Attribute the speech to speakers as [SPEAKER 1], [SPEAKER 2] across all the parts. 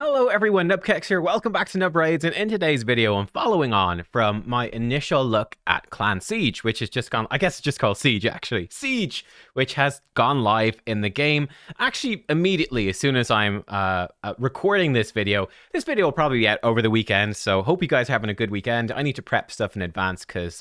[SPEAKER 1] Hello everyone, nubkeks here, welcome back to Nub Raids, and in today's video I'm following on from my initial look at Clan Siege, which has just gone, I guess it's just called Siege actually, Siege, which has gone live in the game, actually immediately as soon as I'm recording this video. This video will probably be out over the weekend, so hope you guys are having a good weekend. I need to prep stuff in advance because,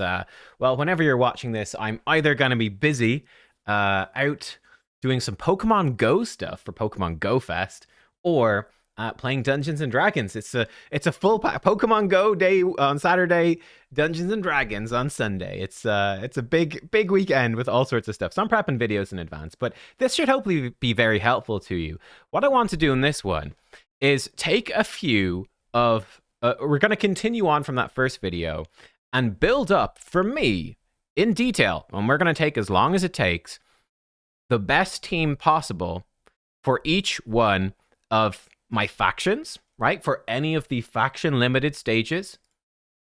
[SPEAKER 1] well, whenever you're watching this, I'm either going to be busy out doing some Pokemon Go stuff for Pokemon Go Fest, or playing Dungeons and Dragons. It's a full pack. Pokemon Go day on Saturday, Dungeons and Dragons on Sunday. It's a big weekend with all sorts of stuff. So I'm prepping videos in advance, but this should hopefully be very helpful to you. What I want to do in this one is take a few of we're going to continue on from that first video and build up for me in detail, and we're going to take as long as it takes, the best team possible for each one of my factions, right? For any of the faction limited stages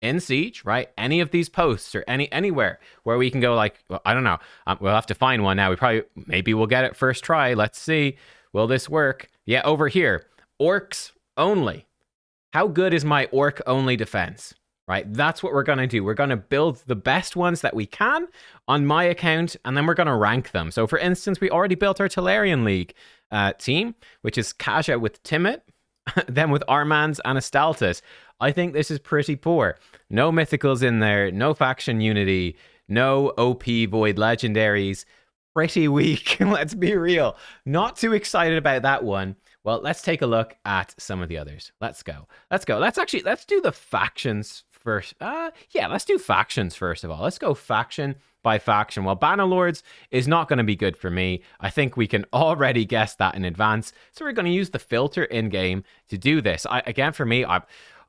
[SPEAKER 1] in Siege, right? Any of these posts or anywhere where we can go, like, well, I don't know. We'll have to find one now. Maybe we'll get it first try. Let's see. Will this work? Yeah, over here. Orcs only. How good is my orc only defense? Right? That's what we're going to do. We're going to build the best ones that we can on my account, and then we're going to rank them. So for instance, we already built our Tarian League team, which is Kaja with Timid, then with Armans and Astaltus. I think this is pretty poor. No mythicals in there, no faction unity, no OP void legendaries. Pretty weak, let's be real. Not too excited about that one. Well, let's take a look at some of the others. Let's go. Let's do the factions first. Yeah, let's do factions first of all. Let's go faction by faction. Well, Bannerlords is not going to be good for me. I think we can already guess that in advance. So we're going to use the filter in-game to do this. Again, for me,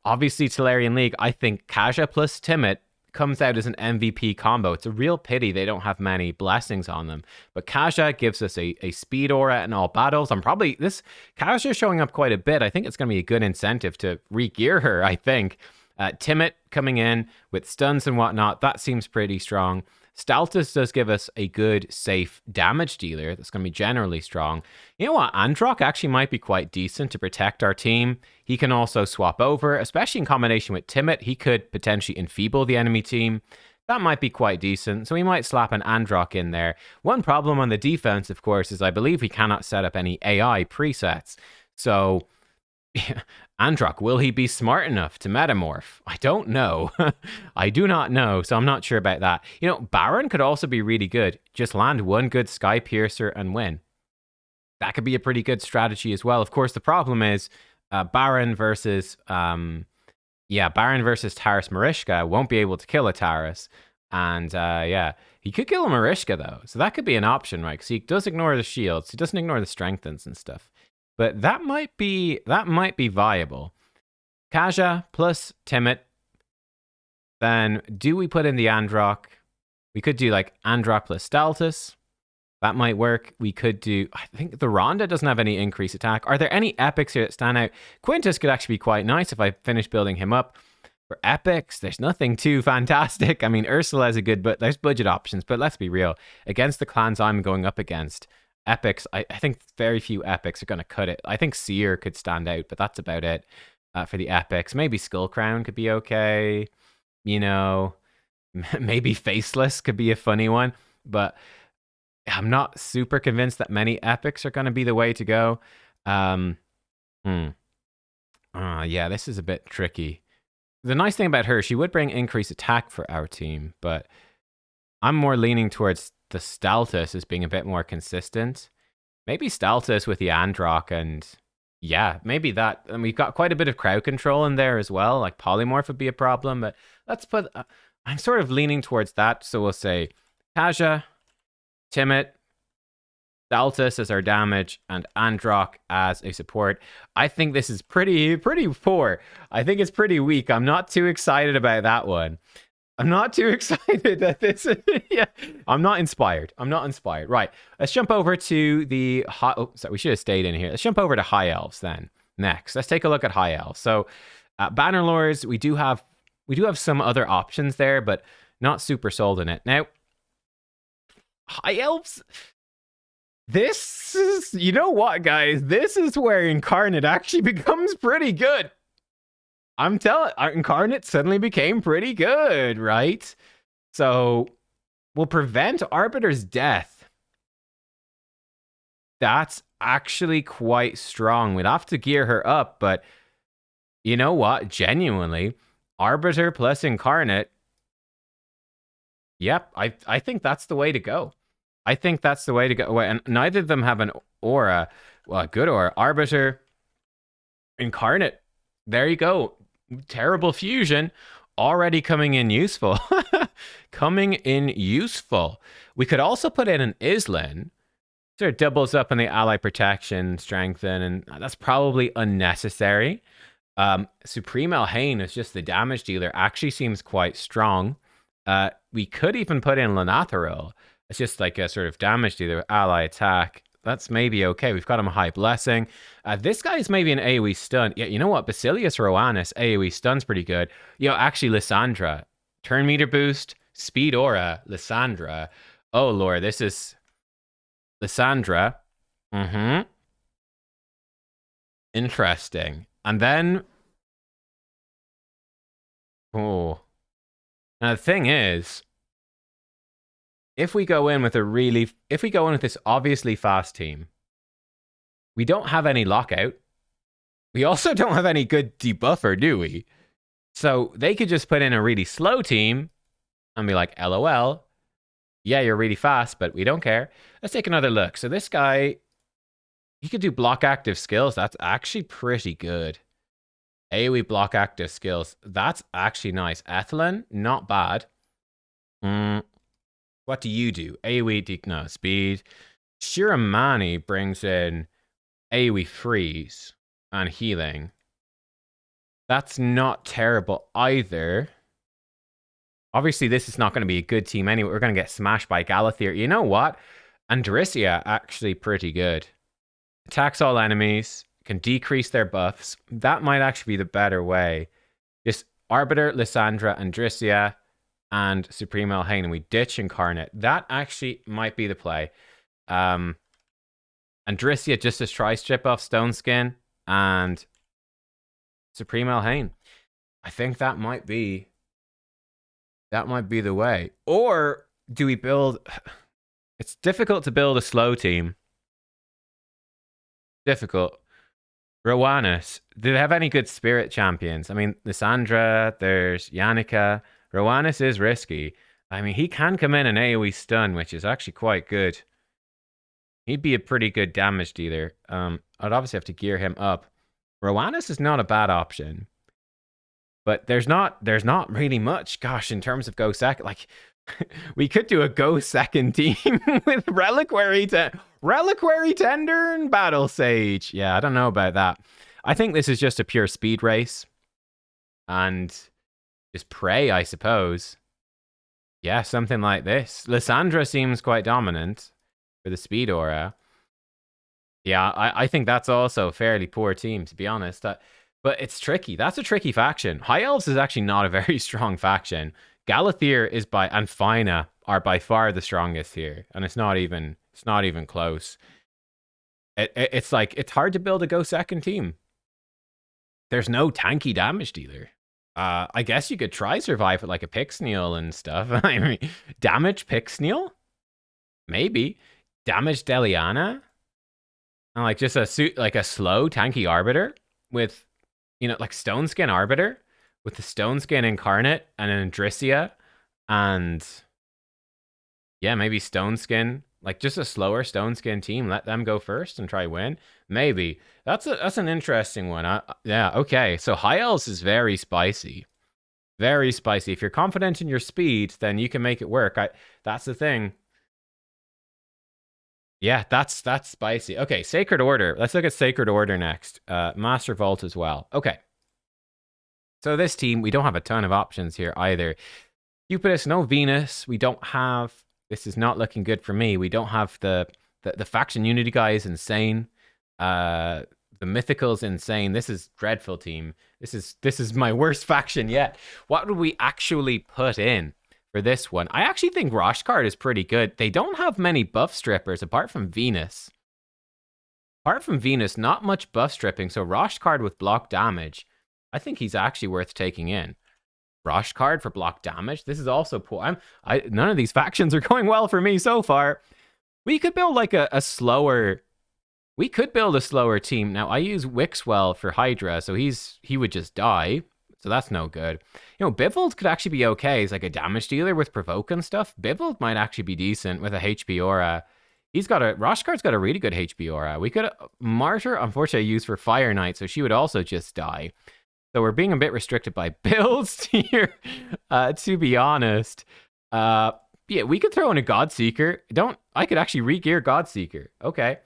[SPEAKER 1] obviously Tarian League, I think Kaja plus Timid comes out as an MVP combo. It's a real pity they don't have many blessings on them. But Kaja gives us a speed aura in all battles. This Kaja showing up quite a bit. I think it's going to be a good incentive to re-gear her, I think. Timid coming in with stuns and whatnot. That seems pretty strong. Staltus does give us a good, safe damage dealer that's going to be generally strong. You know what? Androck actually might be quite decent to protect our team. He can also swap over, especially in combination with Timid. He could potentially enfeeble the enemy team. That might be quite decent, so we might slap an Androck in there. One problem on the defense, of course, is I believe we cannot set up any AI presets. So Androck, will he be smart enough to metamorph? I don't know. I do not know, so I'm not sure about that. You know, Baron could also be really good. Just land one good Sky Piercer and win. That could be a pretty good strategy as well. Of course, the problem is Baron versus Taras Marishka won't be able to kill a Taras. And yeah, he could kill a Marishka though. So that could be an option, right? Because he does ignore the shields. He doesn't ignore the strengthens and stuff. But that might be viable. Kaja plus Timid. Then do we put in the Androck? We could do like Androck plus Staltus. That might work. We could do, I think the Rhonda doesn't have any increased attack. Are there any epics here that stand out? Quintus could actually be quite nice if I finish building him up. For epics, there's nothing too fantastic. I mean, Ursula is a good, but there's budget options. But let's be real. Against the clans I'm going up against, epics, I think very few epics are going to cut it. I think Seer could stand out, but that's about it for the epics. Maybe Skullcrown could be okay. You know, maybe Faceless could be a funny one, but I'm not super convinced that many epics are going to be the way to go. Yeah, this is a bit tricky. The nice thing about her, she would bring increased attack for our team, but I'm more leaning towards the Staltus as being a bit more consistent. Maybe Staltus with the Androck, and yeah, maybe that. And we've got quite a bit of crowd control in there as well. Like Polymorph would be a problem, but let's put, I'm sort of leaning towards that. So we'll say Kaja, Timid, Staltus as our damage, and Androck as a support. I think this is pretty poor. I think it's pretty weak. I'm not too excited about that one. I'm not too excited at this. Yeah, I'm not inspired. Right, let's jump over to the sorry, we should have stayed in here. Let's jump over to High Elves then. Next, let's take a look at High Elves. So, Bannerlords, we do have some other options there, but not super sold in it. Now, High Elves, This is, you know what, guys? This is where Incarnate actually becomes pretty good. I'm telling, Incarnate suddenly became pretty good, right? So, we'll prevent Arbiter's death. That's actually quite strong. We'd have to gear her up, but you know what? Genuinely, Arbiter plus Incarnate. Yep, I think that's the way to go. I think that's the way to go. And neither of them have an aura. Well, a good aura. Arbiter, Incarnate. There you go. Terrible fusion. Already coming in useful. Coming in useful. We could also put in an Islin. So it doubles up on the ally protection, strengthen, and that's probably unnecessary. Supreme Elhain is just the damage dealer. Actually seems quite strong. We could even put in Lanatharil. It's just like a sort of damage dealer, ally attack. That's maybe okay. We've got him a high blessing. This guy's maybe an AoE stun. Yeah, you know what? Basilius Roanus, AoE stun's pretty good. You know, actually, Lysandra. Turn meter boost, speed aura, Lysandra. Oh, Lord, this is Lysandra. Interesting. And then... oh. Now, the thing is... if we go in with this obviously fast team, we don't have any lockout. We also don't have any good debuffer, do we? So they could just put in a really slow team and be like, LOL. Yeah, you're really fast, but we don't care. Let's take another look. So this guy, he could do block active skills. That's actually pretty good. AoE block active skills. That's actually nice. Ethelyn, not bad. What do you do? AoE, no, speed. Shiramani brings in AoE freeze and healing. That's not terrible either. Obviously, this is not going to be a good team anyway. We're going to get smashed by Galathir. You know what? Andrisia, actually pretty good. Attacks all enemies, can decrease their buffs. That might actually be the better way. Just Arbiter, Lysandra, Andrisia, and Supreme Elhain, and we ditch Incarnate. That actually might be the play. Andrisia just as tri-strip off Stone Skin, and Supreme Elhain. I think that might be the way. Or do we build... it's difficult to build a slow team. Difficult. Rowanus. Do they have any good spirit champions? I mean, Lysandra, there's Yannicka. Rowanus is risky. I mean, he can come in and AoE stun, which is actually quite good. He'd be a pretty good damage dealer. I'd obviously have to gear him up. Rowanus is not a bad option. But there's not really much, gosh, in terms of go second. Like, we could do a go second team with Reliquary Tender and Battle Sage. Yeah, I don't know about that. I think this is just a pure speed race. And just pray, I suppose. Yeah, something like this. Lysandra seems quite dominant for the speed aura. Yeah, I think that's also a fairly poor team, to be honest. But it's tricky. That's a tricky faction. High Elves is actually not a very strong faction. Galathir is and Fina are by far the strongest here, and it's not even close. It's like it's hard to build a go second team. There's no tanky damage dealer. I guess you could try survive with like a Pixneal and stuff. I mean, damage Pixneal? Maybe. Damage Deliana? And like just a slow tanky Arbiter with, you know, like Stone Skin Arbiter with the Stone Skin Incarnate and an Andrisia and yeah, maybe Stone Skin. Like just a slower Stone Skin team. Let them go first and try win. Maybe. That's an interesting one. Yeah, okay. So High Elves is very spicy. Very spicy. If you're confident in your speed, then you can make it work. That's the thing. Yeah, that's spicy. Okay, Sacred Order. Let's look at Sacred Order next. Master Vault as well. Okay. So this team, we don't have a ton of options here either. Cupidus, no Venus. We don't have... this is not looking good for me. We don't have the faction unity guy is insane. The mythical's insane. This is dreadful team. This is my worst faction yet. What would we actually put in? for this one. I actually think Roshkard is pretty good. They don't have many buff strippers apart from Venus. Apart from Venus, not much buff stripping, so Roshkard with block damage, I think he's actually worth taking in. Roshkard for block damage. This is also poor. None of these factions are going well for me so far. We could build like a slower... We could build a slower team. Now, I use Wixwell for Hydra, so he would just die. So that's no good. You know, Bivald could actually be okay. He's like a damage dealer with Provoke and stuff. Bivald might actually be decent with a HP aura. Roshkard's got a really good HP aura. We could... Martyr, unfortunately, use for Fire Knight, so she would also just die. So we're being a bit restricted by builds here, to be honest. Yeah, we could throw in a Godseeker. I could actually re-gear Godseeker. Okay.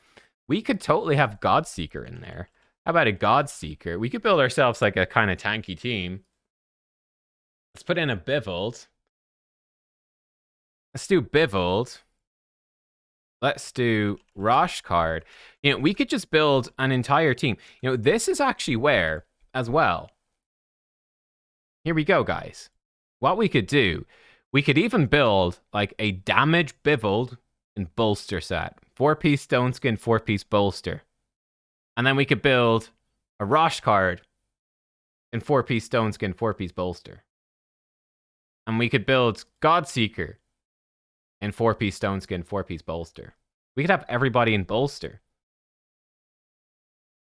[SPEAKER 1] We could totally have Godseeker in there. How about a Godseeker? We could build ourselves like a kind of tanky team. Let's put in a Bivald. Let's do Bivald. Let's do Roshkard. You know, we could just build an entire team. You know, this is actually where, as well. Here we go, guys. What we could do, we could even build like a damage Bivald and bolster set. 4-piece stone skin, 4-piece bolster. And then we could build a Roshkard and 4-piece stone skin, 4-piece bolster. And we could build Godseeker and 4-piece stone skin, 4-piece bolster. We could have everybody in bolster.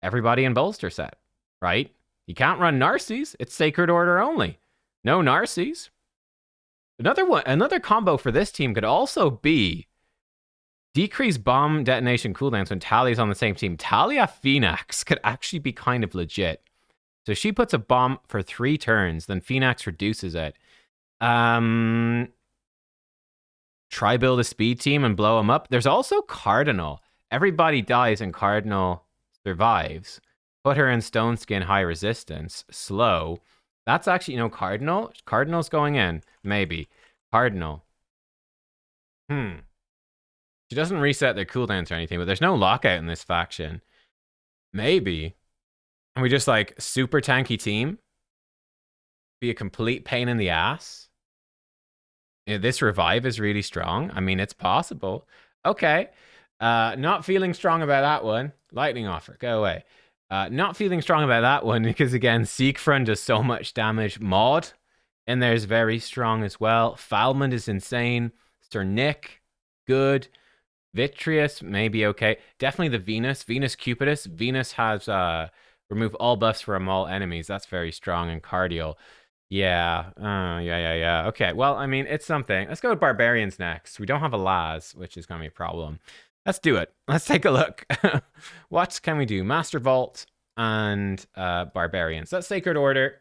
[SPEAKER 1] Everybody in bolster set, right? You can't run Narcies. It's Sacred Order only. No Narcies. Another combo for this team could also be decrease bomb detonation cooldowns when Talia's on the same team. Talia Phoenix could actually be kind of legit. So she puts a bomb for 3 turns, then Phoenix reduces it. Try build a speed team and blow them up. There's also Cardinal. Everybody dies and Cardinal survives. Put her in Stone Skin, high resistance, slow. That's actually, you know, Cardinal. Cardinal's going in, maybe. Cardinal. She doesn't reset their cooldowns or anything, but there's no lockout in this faction. Maybe. And we just like super tanky team. Be a complete pain in the ass. Yeah, this revive is really strong. I mean, it's possible. Okay. Not feeling strong about that one. Lightning offer, go away. Not feeling strong about that one because again, Siegfried does so much damage. Maud in there is very strong as well. Falmond is insane. Sir Nick, good. Vitreous, maybe okay. Definitely the Venus. Venus Cupidus. Venus has remove all buffs from all enemies. That's very strong. And Cardial. Yeah. Yeah. Okay, well, I mean, it's something. Let's go with Barbarians next. We don't have a Laz, which is going to be a problem. Let's do it. Let's take a look. What can we do? Master Vault and Barbarians. That's Sacred Order.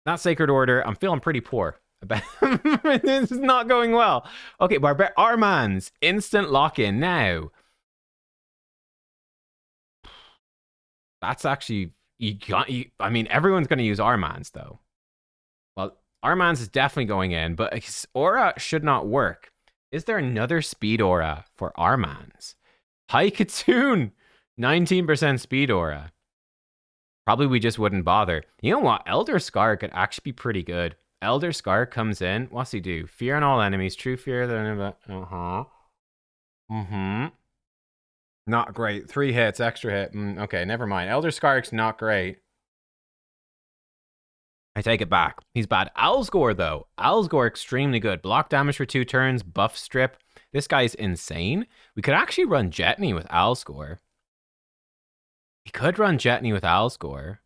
[SPEAKER 1] Not Sacred Order. I'm feeling pretty poor. This is not going well. Okay, Arman's instant lock-in now. That's actually I mean, everyone's going to use Arman's though. Well, Arman's is definitely going in, but his aura should not work. Is there another speed aura for Arman's? High Katoon, 19% speed aura. Probably we just wouldn't bother. You know what? Elder Scar could actually be pretty good. Elder Scar comes in. What's he do? Fear on all enemies. True fear. Not great. 3 hits. Extra hit. Okay, never mind. Elder Scar's not great. I take it back. He's bad. Alsgore, though. Alsgore, extremely good. Block damage for 2 turns. Buff strip. This guy's insane. We could actually run Jetney with Alsgore. We could run Jetney with Alsgore.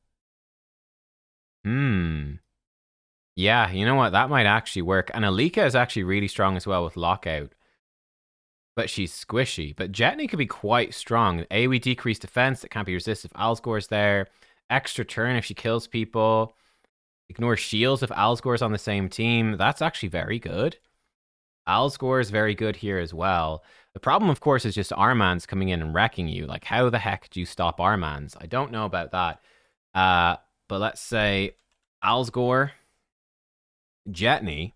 [SPEAKER 1] Yeah, you know what? That might actually work. And Alika is actually really strong as well with Lockout. But she's squishy. But Jetney could be quite strong. AoE decreased defense that can't be resisted if Alsgore's there. Extra turn if she kills people. Ignore shields if Alsgore's on the same team. That's actually very good. Alsgore is very good here as well. The problem, of course, is just Arman's coming in and wrecking you. Like, how the heck do you stop Arman's? I don't know about that. But let's say Alsgore... Jetney.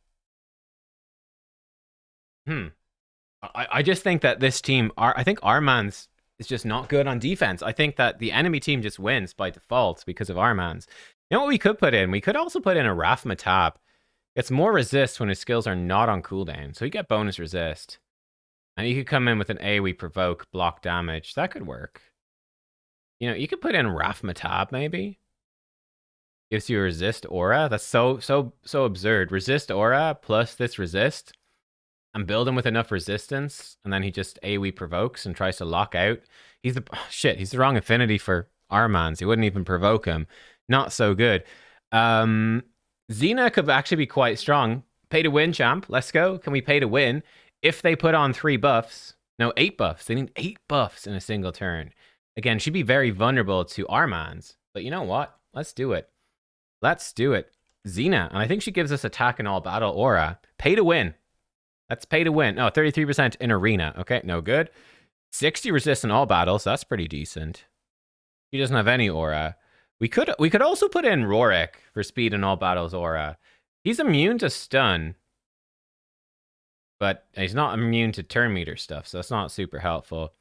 [SPEAKER 1] I just think that this team, I think Arman's is just not good on defense. I think that the enemy team just wins by default because of Arman's. You know what we could put in? We could also put in a Rafmatab. It's more resist when his skills are not on cooldown. So you get bonus resist. And you could come in with an AoE provoke, block damage. That could work. You know, you could put in Rathmatab maybe. Gives you a resist aura. That's so absurd. Resist aura plus this resist. And build him with enough resistance. And then he just AoE provokes and tries to lock out. He's the he's the wrong affinity for Armans. He wouldn't even provoke him. Not so good. Xena could actually be quite strong. Pay to win, champ. Let's go. Can we pay to win? If they put on 3 buffs. No, 8 buffs. They need 8 buffs in a single turn. Again, she'd be very vulnerable to Armans. But you know what? Let's do it. Let's do it. Xena. And I think she gives us attack in all battle aura. Pay to win. Let's pay to win. Oh, 33% in arena. Okay, no good. 60 resist in all battles. That's pretty decent. He doesn't have any aura. We could also put in Rorik for speed in all battles aura. He's immune to stun. But he's not immune to turn meter stuff, so that's not super helpful.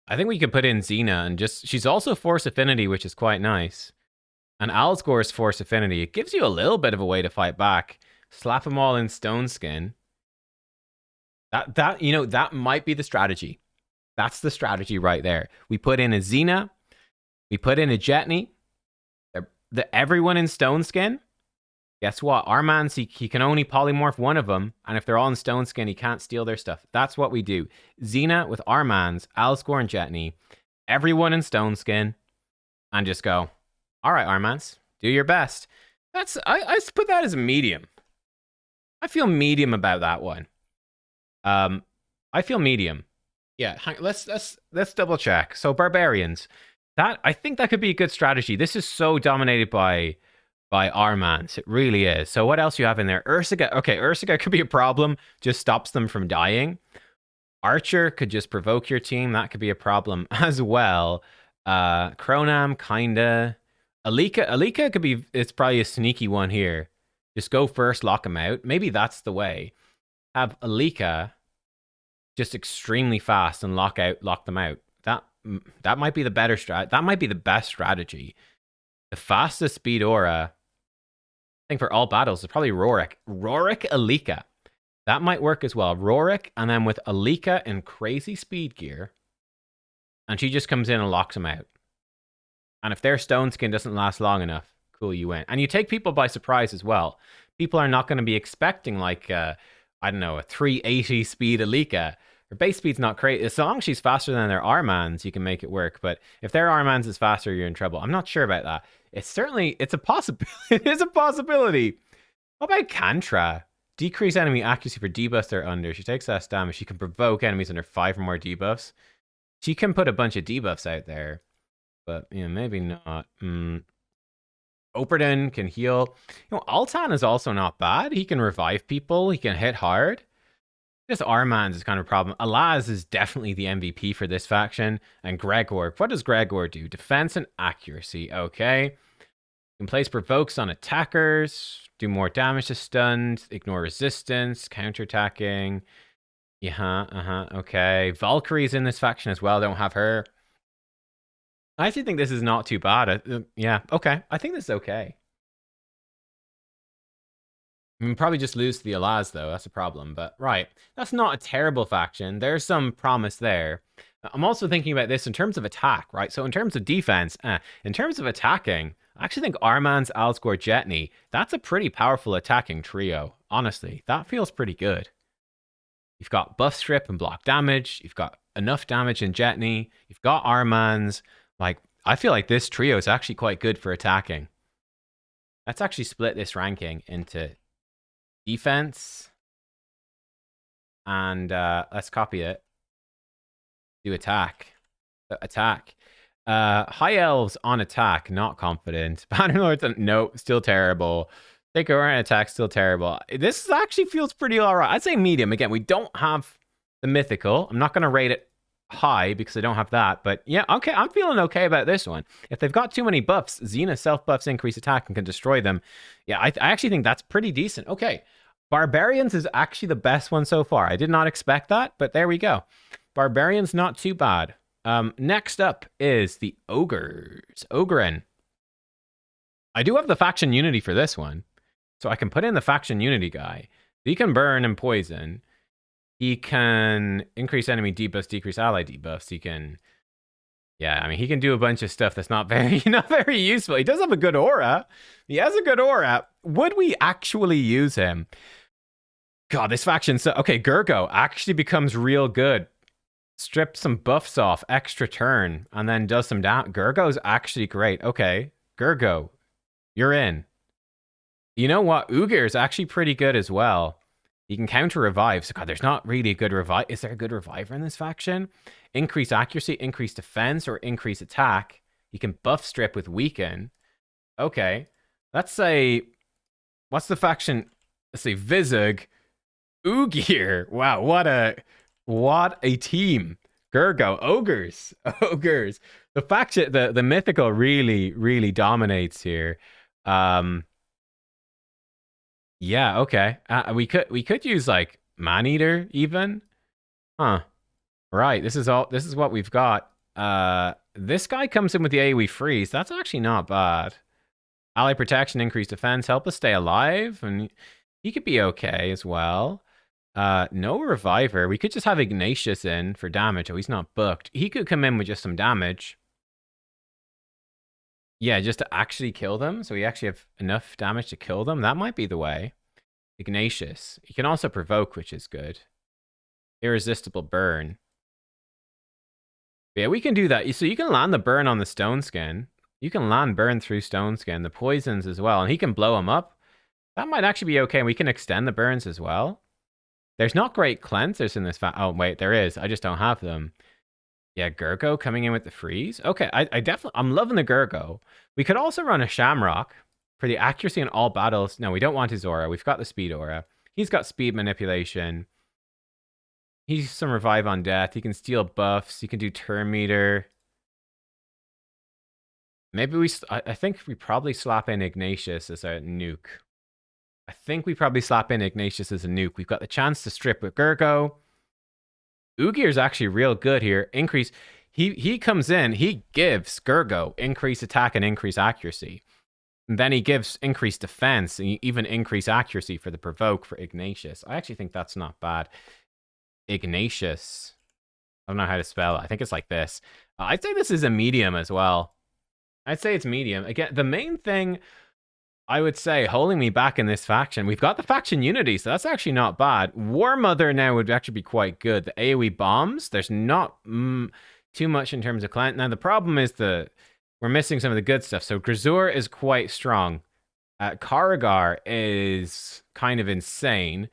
[SPEAKER 1] I think we could put in Xena and just... She's also Force Affinity, which is quite nice. And Alsgore's Force Affinity. It gives you a little bit of a way to fight back. Slap them all in Stone Skin. That might be the strategy. That's the strategy right there. We put in a Xena. We put in a Jetney. Everyone in Stone Skin. Guess what? Armans, he can only polymorph one of them. And if they're all in Stone Skin, he can't steal their stuff. That's what we do. Xena with Armans, Alsgore and Jetney. Everyone in Stone Skin. And just go, all right, Armans, do your best. I put that as a medium. I feel medium about that one. I feel medium. Yeah, let's double check. So Barbarians, I think that could be a good strategy. This is so dominated by Armans. It really is. So what else you have in there? Ursiga. Okay, Ursiga could be a problem. Just stops them from dying. Archer could just provoke your team. That could be a problem as well. Cronam, kinda. Alika could be. It's probably a sneaky one here. Just go first, lock him out. Maybe that's the way. Have Alika just extremely fast and lock them out. That might be the better strat. That might be the best strategy. The fastest speed aura, I think for all battles, is probably Rorik. Rorik Alika. That might work as well. Rorik, and then with Alika in crazy speed gear, and she just comes in and locks them out. And if their Stone Skin doesn't last long enough, cool, you win. And you take people by surprise as well. People are not going to be expecting like I don't know, a 380 speed Alika. Her base speed's not crazy. As long as she's faster than their Armans, you can make it work. But if their Armans is faster, you're in trouble. I'm not sure about that. It's a possibility. It is a possibility. What about Kantra? Decrease enemy accuracy for debuffs they're under. She takes less damage. She can provoke enemies under 5 or more debuffs. She can put a bunch of debuffs out there. But, maybe not. Operdon can heal. Altan is also not bad. He can revive people. He can hit hard. Just Armans is kind of a problem. Alaz is definitely the MVP for this faction. And Gregor. What does Gregor do? Defense and accuracy. Okay. Can place provokes on attackers. Do more damage to stunned. Ignore resistance. Counterattacking. Okay. Valkyrie's in this faction as well. Don't have her. I actually think this is not too bad. Yeah, okay. I think this is okay. Probably just lose to the Alaz, though. That's a problem. But, right. That's not a terrible faction. There's some promise there. I'm also thinking about this in terms of attack, right? So in terms of defense, in terms of attacking, I actually think Armans, Alsgore, Jetney, that's a pretty powerful attacking trio. Honestly, that feels pretty good. You've got buff strip and block damage. You've got enough damage in Jetney. You've got Armans. Like, I feel like this trio is actually quite good for attacking. Let's actually split this ranking into defense. And let's copy it. Do attack. Attack. High Elves on attack, not confident. Bannerlords, no, still terrible. Takeover on attack, still terrible. This actually feels pretty alright. I'd say medium. Again, we don't have the mythical. I'm not going to rate it high because I don't have that, but yeah, okay, I'm feeling okay about this one. If they've got too many buffs, Xena self buffs increase attack and can destroy them. Yeah, I actually think that's pretty decent. Okay, Barbarians is actually the best one so far. I did not expect that, but there we go. Barbarians, not too bad. Next up is the Ogres. Ogrin. I do have the faction unity for this one. So I can put in the faction unity guy. He can burn and poison. He can increase enemy debuffs, decrease ally debuffs. He can, yeah, I mean, he can do a bunch of stuff that's not very useful. He does have a good aura. He has a good aura. Would we actually use him? God, this faction. So okay, Gurgo actually becomes real good. Strip some buffs off, extra turn, and then does some down. Gurgo's actually great. Okay, Gurgo, you're in. You know what? Ugir is actually pretty good as well. He can counter revives. God, there's not really a good revive. Is there a good reviver in this faction? Increase accuracy, increase defense, or increase attack. He can buff strip with weaken. Okay, let's say, what's the faction? Let's say Vizug, Ugir. Wow, what a team. Gurgo, ogres. The faction, the mythical really dominates here. Yeah, okay. We could use like Maneater even. Huh. Right, this is what we've got. This guy comes in with the AoE freeze. That's actually not bad. Ally protection, increased defense, help us stay alive, and he could be okay as well. No reviver. We could just have Ignatius in for damage. Oh, he's not booked. He could come in with just some damage. Yeah, just to actually kill them. So we actually have enough damage to kill them. That might be the way. Ignatius. He can also provoke, which is good. Irresistible burn. Yeah, we can do that. So you can land the burn on the stone skin. You can land burn through stone skin. The poisons as well. And he can blow them up. That might actually be okay. We can extend the burns as well. There's not great cleansers in this oh, wait, there is. I just don't have them. Yeah, Gurgo coming in with the freeze. Okay, I definitely, I'm loving the Gurgo. We could also run a Shamrock for the accuracy in all battles. No, we don't want his aura. We've got the speed aura. He's got speed manipulation. He's some revive on death. He can steal buffs. He can do turn meter. Maybe I think we probably slap in Ignatius as a nuke. I think we probably slap in Ignatius as a nuke. We've got the chance to strip with Gurgo. Ugir is actually real good here. Increase. He comes in. He gives Gurgo increase attack and increase accuracy. And then he gives increased defense and even increase accuracy for the provoke for Ignatius. I actually think that's not bad. Ignatius. I don't know how to spell it. I think it's like this. I'd say this is a medium as well. I'd say it's medium. Again, the main thing I would say holding me back in this faction, we've got the faction unity, so that's actually not bad. War Mother now would actually be quite good. The AoE bombs, there's not too much in terms of client. Now, the problem is we're missing some of the good stuff. So Grisur is quite strong. Karagar is kind of insane.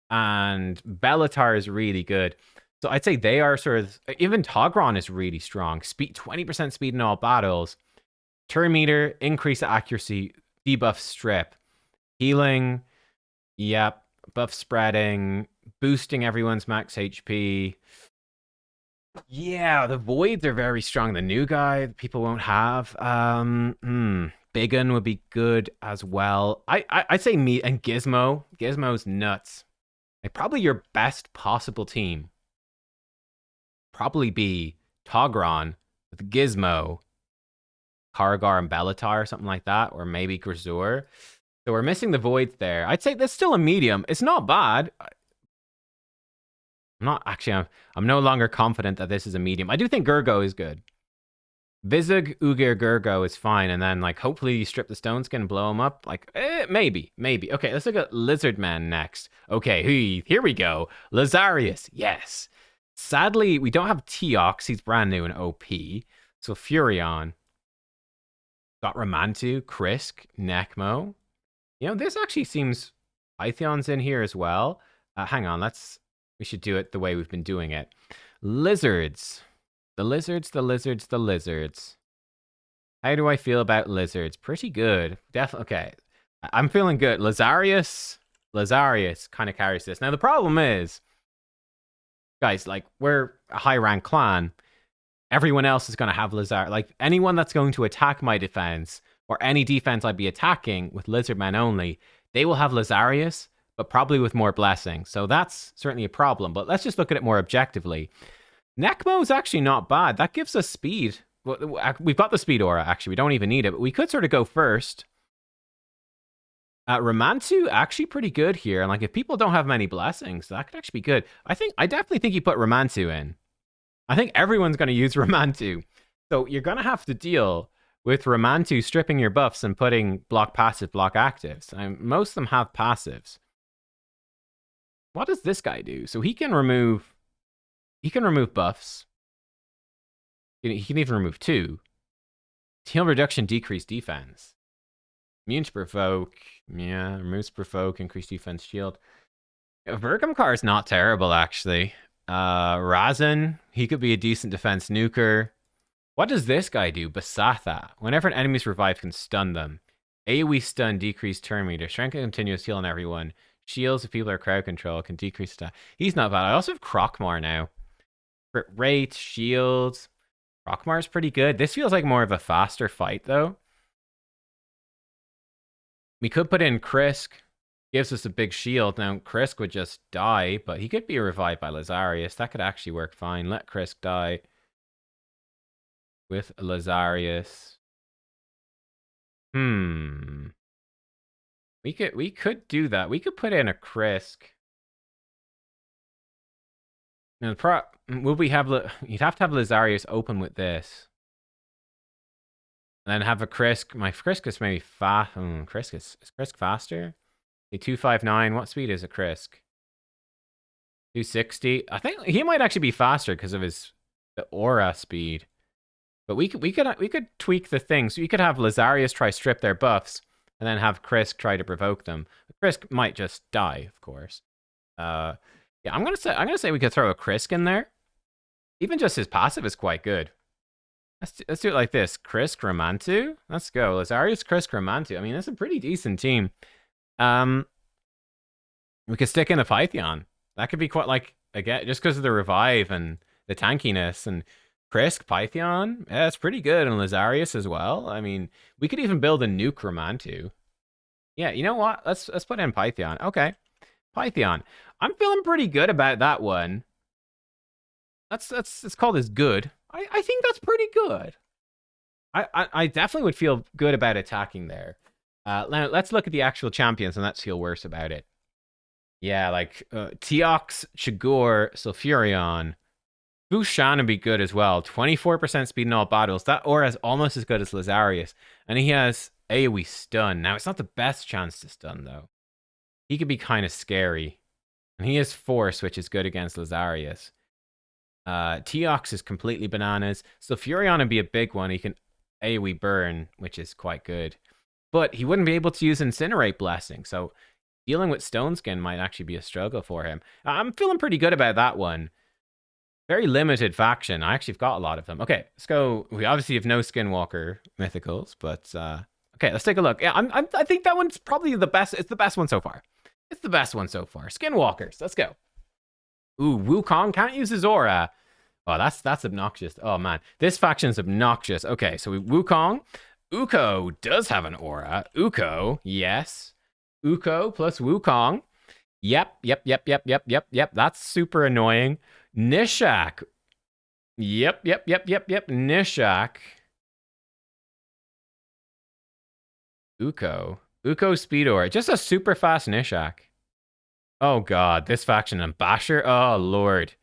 [SPEAKER 1] And Bellatar is really good. So I'd say they are sort of, even Togron is really strong. Speed, 20% speed in all battles. Turn meter, increase accuracy, debuff strip, healing, yep, buff spreading, boosting everyone's max HP. Yeah, the voids are very strong. The new guy people won't have. Big Un would be good as well. I'd say me and Gizmo. Gizmo's nuts. Like probably your best possible team. Probably be Togron with Gizmo, Karagar and Bellatar or something like that, or maybe Grisur. So we're missing the voids there. I'd say that's still a medium. It's not bad. I'm no longer confident that this is a medium. I do think Gurgo is good. Vizug, Ugir, Gurgo is fine, and then like hopefully you strip the stone skin and blow them up. Like maybe. Okay, let's look at Lizard Man next. Okay, here we go. Lazarius, yes. Sadly, we don't have Teox. He's brand new and OP. So Furion. Got Ramantu, Krisk, Nekmo. You know, this actually seems... Python's in here as well. Hang on, we should do it the way we've been doing it. Lizards. The lizards. How do I feel about lizards? Pretty good. Definitely. Okay. I'm feeling good. Lazarius kind of carries this. Now, the problem is, guys, like, we're a high-rank clan. Everyone else is going to have Lazar. Like, anyone that's going to attack my defense, or any defense I'd be attacking with Lizardmen only, they will have Lazarius, but probably with more blessing. So that's certainly a problem. But let's just look at it more objectively. Nekmo is actually not bad. That gives us speed. We've got the speed aura, actually. We don't even need it, but we could sort of go first. Ramantu actually pretty good here. And like if people don't have many blessings, that could actually be good. I definitely think you put Ramantu in. I think everyone's going to use Ramantu. So you're going to have to deal with Ramantu stripping your buffs and putting block passive, block actives. Most of them have passives. What does this guy do? So he can remove buffs. He can even remove 2. Heal reduction, decrease defense. Immune to provoke. Yeah, removes provoke, increase defense, shield. Vergamkar is not terrible, actually. Razan, he could be a decent defense nuker. What does this guy do? Basatha. Whenever an enemy's revived, can stun them. AoE stun, decrease turn meter. Strength and continuous heal on everyone. Shields if people are crowd control, can decrease stat. He's not bad. I also have Crockmar now. Crit rate, shields. Crockmar's pretty good. This feels like more of a faster fight, though. We could put in Krisk. Gives us a big shield. Now, Krisk would just die, but he could be revived by Lazarius. That could actually work fine. Let Krisk die with Lazarius. We could do that. We could put in a Krisk. Now, would we have... You'd have to have Lazarius open with this. And then have a Krisk. My Krisk is maybe fast. Krisk is Krisk faster? A 259. What speed is a Krisk? 260. I think he might actually be faster because of the aura speed. But we could tweak the thing. So you could have Lazarius try strip their buffs, and then have Krisk try to provoke them. Krisk might just die, of course. Yeah, I'm gonna say we could throw a Krisk in there. Even just his passive is quite good. Let's do it like this. Krisk Ramantu. Let's go. Lazarius, Krisk Ramantu. I mean, that's a pretty decent team. We could stick in a Python. That could be quite like, again, just because of the revive and the tankiness, and Krisk Python. Yeah, it's pretty good. And Lazarius as well. I mean, we could even build a nuke Ramantu. Yeah, you know what? Let's put in Python. Okay. Python. I'm feeling pretty good about that one. Let's call this good. I think that's pretty good. I definitely would feel good about attacking there. Now, let's look at the actual champions and let's feel worse about it. Yeah, like Teox, Chigor, Sulfurion. Fushan would be good as well. 24% speed in all battles. That aura is almost as good as Lazarius. And he has AoE stun. Now, it's not the best chance to stun, though. He could be kind of scary. And he has Force, which is good against Lazarius. Teox is completely bananas. Sulfurion would be a big one. He can AoE burn, which is quite good. But he wouldn't be able to use Incinerate Blessing. So dealing with Stone Skin might actually be a struggle for him. I'm feeling pretty good about that one. Very limited faction. I actually have got a lot of them. Okay, let's go. We obviously have no Skinwalker mythicals, but okay, let's take a look. Yeah, I think that one's probably the best. It's the best one so far. It's the best one so far. Skinwalkers. Let's go. Ooh, Wukong can't use his aura. Oh, that's obnoxious. Oh man, this faction's obnoxious. Okay, so Wukong. Uko does have an aura. Uko, yes. Uko plus Wukong. Yep. That's super annoying. Nishak. Yep. Nishak. Uko speed aura. Just a super fast Nishak. Oh god, this faction and Basher. Oh lord.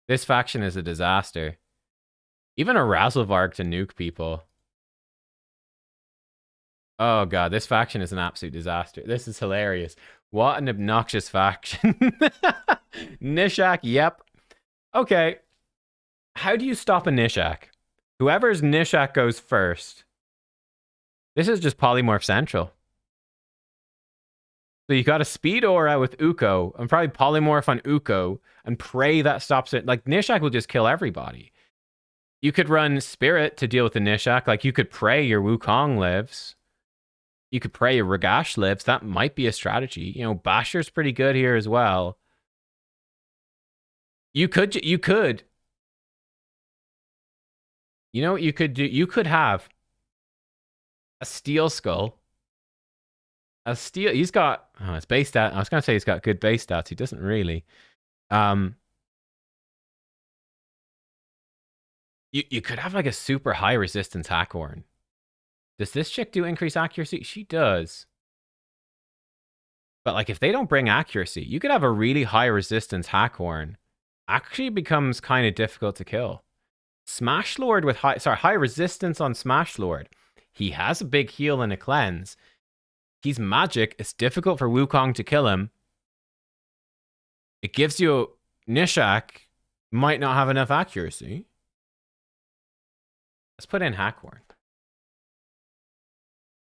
[SPEAKER 1] This faction is a disaster. Even a Razzlevarg to nuke people. Oh god, this faction is an absolute disaster. This is hilarious. What an obnoxious faction. Nishak, yep. Okay. How do you stop a Nishak? Whoever's Nishak goes first. This is just Polymorph Central. So you got a speed aura with Uko, and probably Polymorph on Uko, and pray that stops it. Like, Nishak will just kill everybody. You could run Spirit to deal with the Nishak. Like, you could pray your Wukong lives. You could pray your Ragash lives. That might be a strategy. You know, Basher's pretty good here as well. You could. You know what you could do? You could have a Steel Skull. He's got, it's base stat. I was going to say he's got good base stats. He doesn't really. You could have like a super high resistance Hackhorn. Does this chick do increased accuracy? She does. But like if they don't bring accuracy, you could have a really high resistance Hackhorn. Actually becomes kind of difficult to kill. Smash Lord with high resistance on Smash Lord. He has a big heal and a cleanse. He's magic. It's difficult for Wukong to kill him. It gives you Nishak might not have enough accuracy. Let's put in Hackhorn.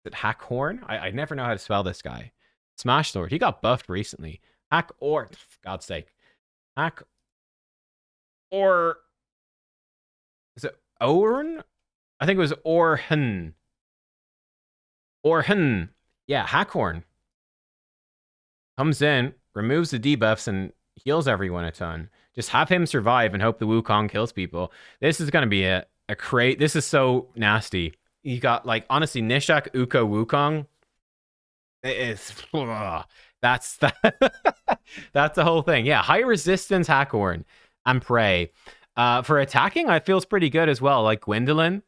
[SPEAKER 1] Is it Hackhorn? I never know how to spell this guy. Smash Lord. He got buffed recently. Hack or for God's sake. Hack or is it Orn? I think it was Orhun. Orhun. Yeah, Hackhorn. Comes in, removes the debuffs, and heals everyone a ton. Just have him survive and hope the Wukong kills people. This is going to be a crate. This is so nasty. You got, like, honestly, Nishak, Uko, Wukong. It is. That's that's the whole thing. Yeah, high resistance Hackhorn and Prey. For attacking, it feels pretty good as well. Like Gwendolyn,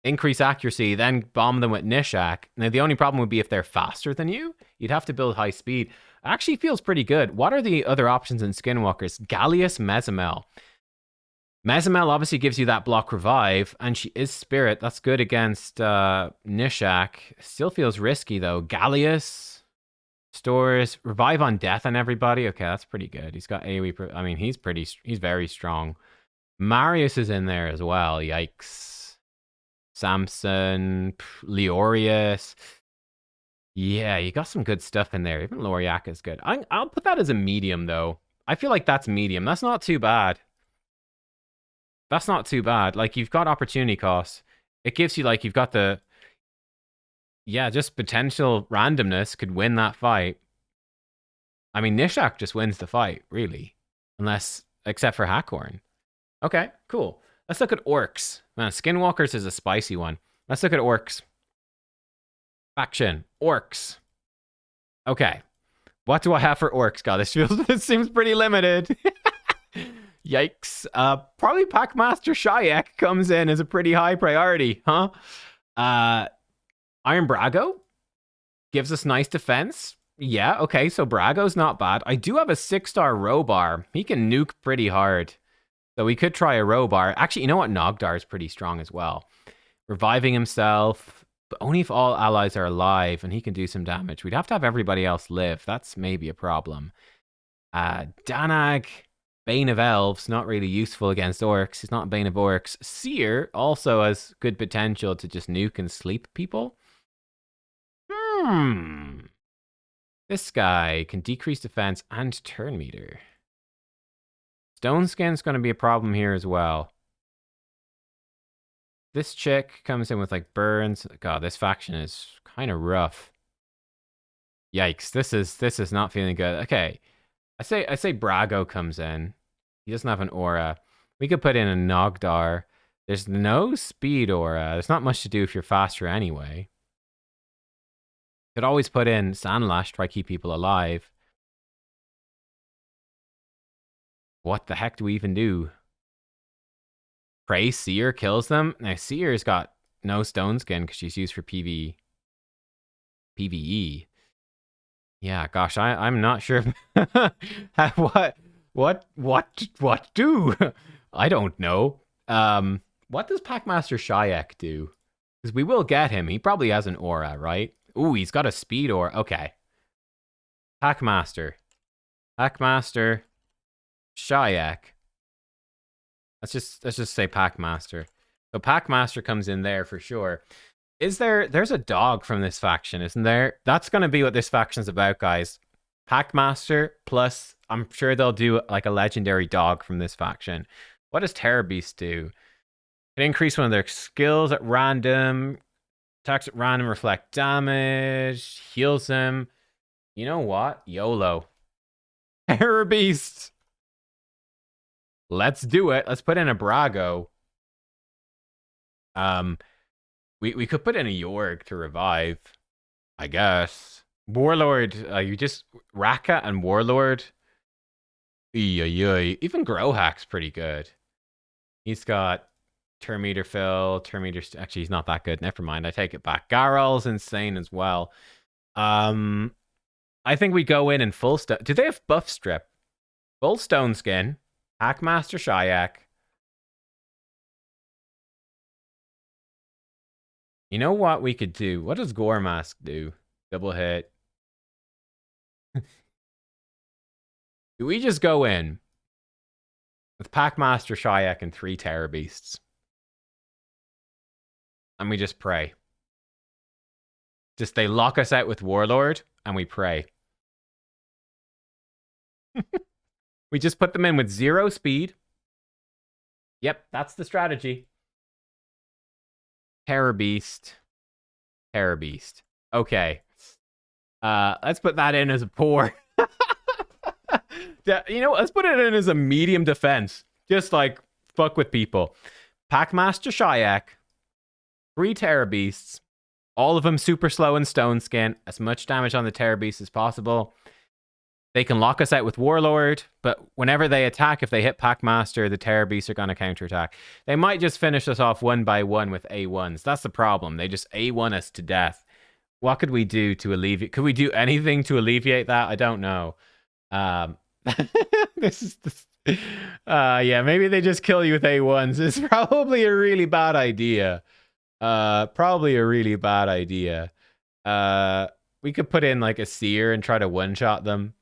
[SPEAKER 1] increase accuracy, then bomb them with Nishak. Now, the only problem would be if they're faster than you. You'd have to build high speed. Actually feels pretty good. What are the other options in Skinwalkers? Gallius, Mezamel. Mezamel obviously gives you that block revive, and she is spirit. That's good against Nishak. Still feels risky though. Gallius stores revive on death on everybody. Okay, that's pretty good. He's got AoE. I mean, he's very strong. Marius is in there as well. Yikes. Samson, Leorius. Yeah, you got some good stuff in there. Even Loriak is good. I'll put that as a medium, though. I feel like that's medium. That's not too bad. That's not too bad. Like, you've got opportunity costs. It gives you, like, you've got the... Yeah, just potential randomness could win that fight. I mean, Nishak just wins the fight, really. Unless... Except for Hackhorn. Okay, cool. Let's look at Orcs. Man, Skinwalkers is a spicy one. Let's look at Orcs. Faction. Orcs. Okay. What do I have for Orcs? God, this seems pretty limited. Yikes. Probably Packmaster Shayak comes in as a pretty high priority, huh? Iron Brago gives us nice defense. Yeah, okay, so Brago's not bad. I do have a 6-star Robar. He can nuke pretty hard. So we could try a Robar. Actually, you know what? Nogdar is pretty strong as well. Reviving himself, but only if all allies are alive, and he can do some damage. We'd have to have everybody else live. That's maybe a problem. Danag, Bane of Elves, not really useful against Orcs. He's not Bane of Orcs. Seer also has good potential to just nuke and sleep people. This guy can decrease defense and turn meter. Stone Skin's going to be a problem here as well. This chick comes in with like burns. God, this faction is kind of rough. Yikes, this is not feeling good. Okay. I say Brago comes in. He doesn't have an aura. We could put in a Nogdar. There's no speed aura. There's not much to do if you're faster anyway. Could always put in Sandlash, try to keep people alive. What the heck do we even do? Pray Seer kills them. Now Seer's got no stone skin because she's used for PvE. Yeah, gosh, I'm not sure. What do? I don't know. What does Packmaster Shayak do? Because we will get him. He probably has an aura, right? Ooh, he's got a speed aura. Okay. Packmaster Shayak. Let's just say Packmaster. So Packmaster comes in there for sure. There's a dog from this faction, isn't there? That's going to be what this faction's about, guys. Packmaster plus, I'm sure they'll do like a legendary dog from this faction. What does Terror Beast do? It increase one of their skills at random. Attacks at random, reflect damage. Heals them. You know what? YOLO. Terror Beast. Let's do it. Let's put in a Brago. We could put in a Yorg to revive, I guess. Warlord, you just Raka and Warlord. Even Grohack's pretty good. He's got turn meter fill, actually he's not that good. Never mind, I take it back. Garrel's insane as well. I think we go in full stone. Do they have buff strip? Full stone skin. Hackmaster Shayak. You know what we could do? What does Gore Mask do? Double hit. Do we just go in with Packmaster Shayak and 3 Terror Beasts? And we just pray. Just they lock us out with Warlord and we pray. We just put them in with 0 speed. Yep, that's the strategy. Terror Beast. Terror Beast. Okay. Let's put that in as a poor. You know, let's put it in as a medium defense. Just like fuck with people. Packmaster Shayak. 3 Terror Beasts. All of them super slow and stone skin. As much damage on the Terror Beast as possible. They can lock us out with Warlord, but whenever they attack, if they hit Packmaster, the Terror Beasts are going to counterattack. They might just finish us off 1 by 1 with A1s. That's the problem. They just A1 us to death. What could we do to alleviate? Could we do anything to alleviate that? I don't know. Yeah, maybe they just kill you with A1s. It's probably a really bad idea. Probably a really bad idea. We could put in like a Seer and try to one-shot them.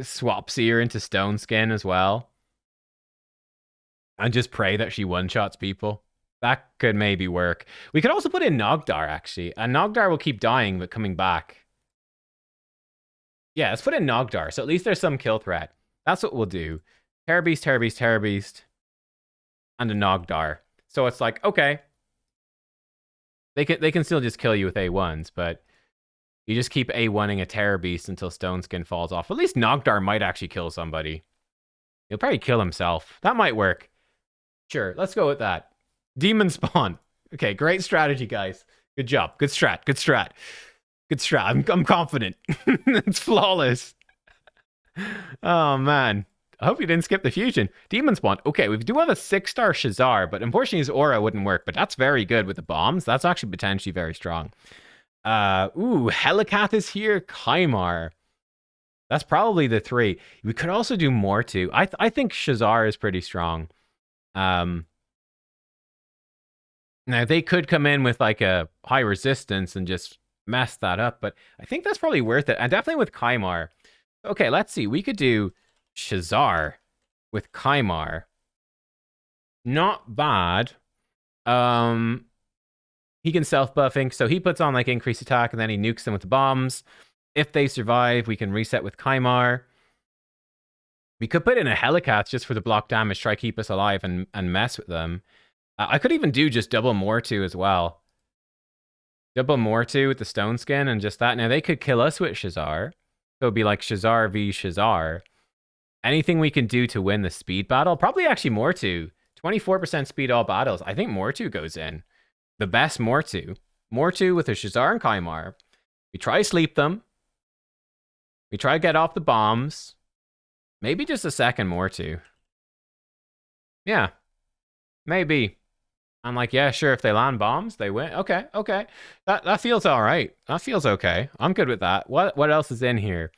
[SPEAKER 1] Swap Seer into Stone Skin as well. And just pray that she one-shots people. That could maybe work. We could also put in Nogdar, actually. And Nogdar will keep dying, but coming back. Yeah, let's put in Nogdar. So at least there's some kill threat. That's what we'll do. Terror Beast, Terror Beast, Terror Beast. And a Nogdar. So it's like, okay. They can still just kill you with A1s, but you just keep A1ing a Terror Beast until Stone Skin falls off. At least Nogdar might actually kill somebody. He'll probably kill himself. That might work. Sure, let's go with that. Demonspawn. Okay, great strategy, guys. Good job. Good strat. Good strat. Good strat. I'm confident. It's flawless. Oh, man. I hope you didn't skip the fusion. Demonspawn. Okay, we do have a 6-star Shazar, but unfortunately his aura wouldn't work. But that's very good with the bombs. That's actually potentially very strong. Helicath is here. Kymar. That's probably the 3. We could also do more too. I think Shazar is pretty strong. Now they could come in with like a high resistance and just mess that up, but I think that's probably worth it. And definitely with Kymar. Okay, let's see. We could do Shazar with Kymar. Not bad. He can self-buffing, so he puts on like increased attack and then he nukes them with the bombs. If they survive, we can reset with Kymar. We could put in a Helicath just for the block damage, try keep us alive and mess with them. I could even do just double Mortu as well. Double Mortu with the Stone Skin and just that. Now they could kill us with Shazar. So it'd be like Shazar v Shazar. Anything we can do to win the speed battle? Probably actually Mortu. 24% speed all battles. I think Mortu goes in. The best Mortu. Mortu with a Shazar and Kymar. We try sleep them. We try get off the bombs. Maybe just a second Mortu. Yeah. Maybe. I'm like, yeah, sure, if they land bombs, they win. Okay, okay. That feels all right. That feels okay. I'm good with that. What else is in here?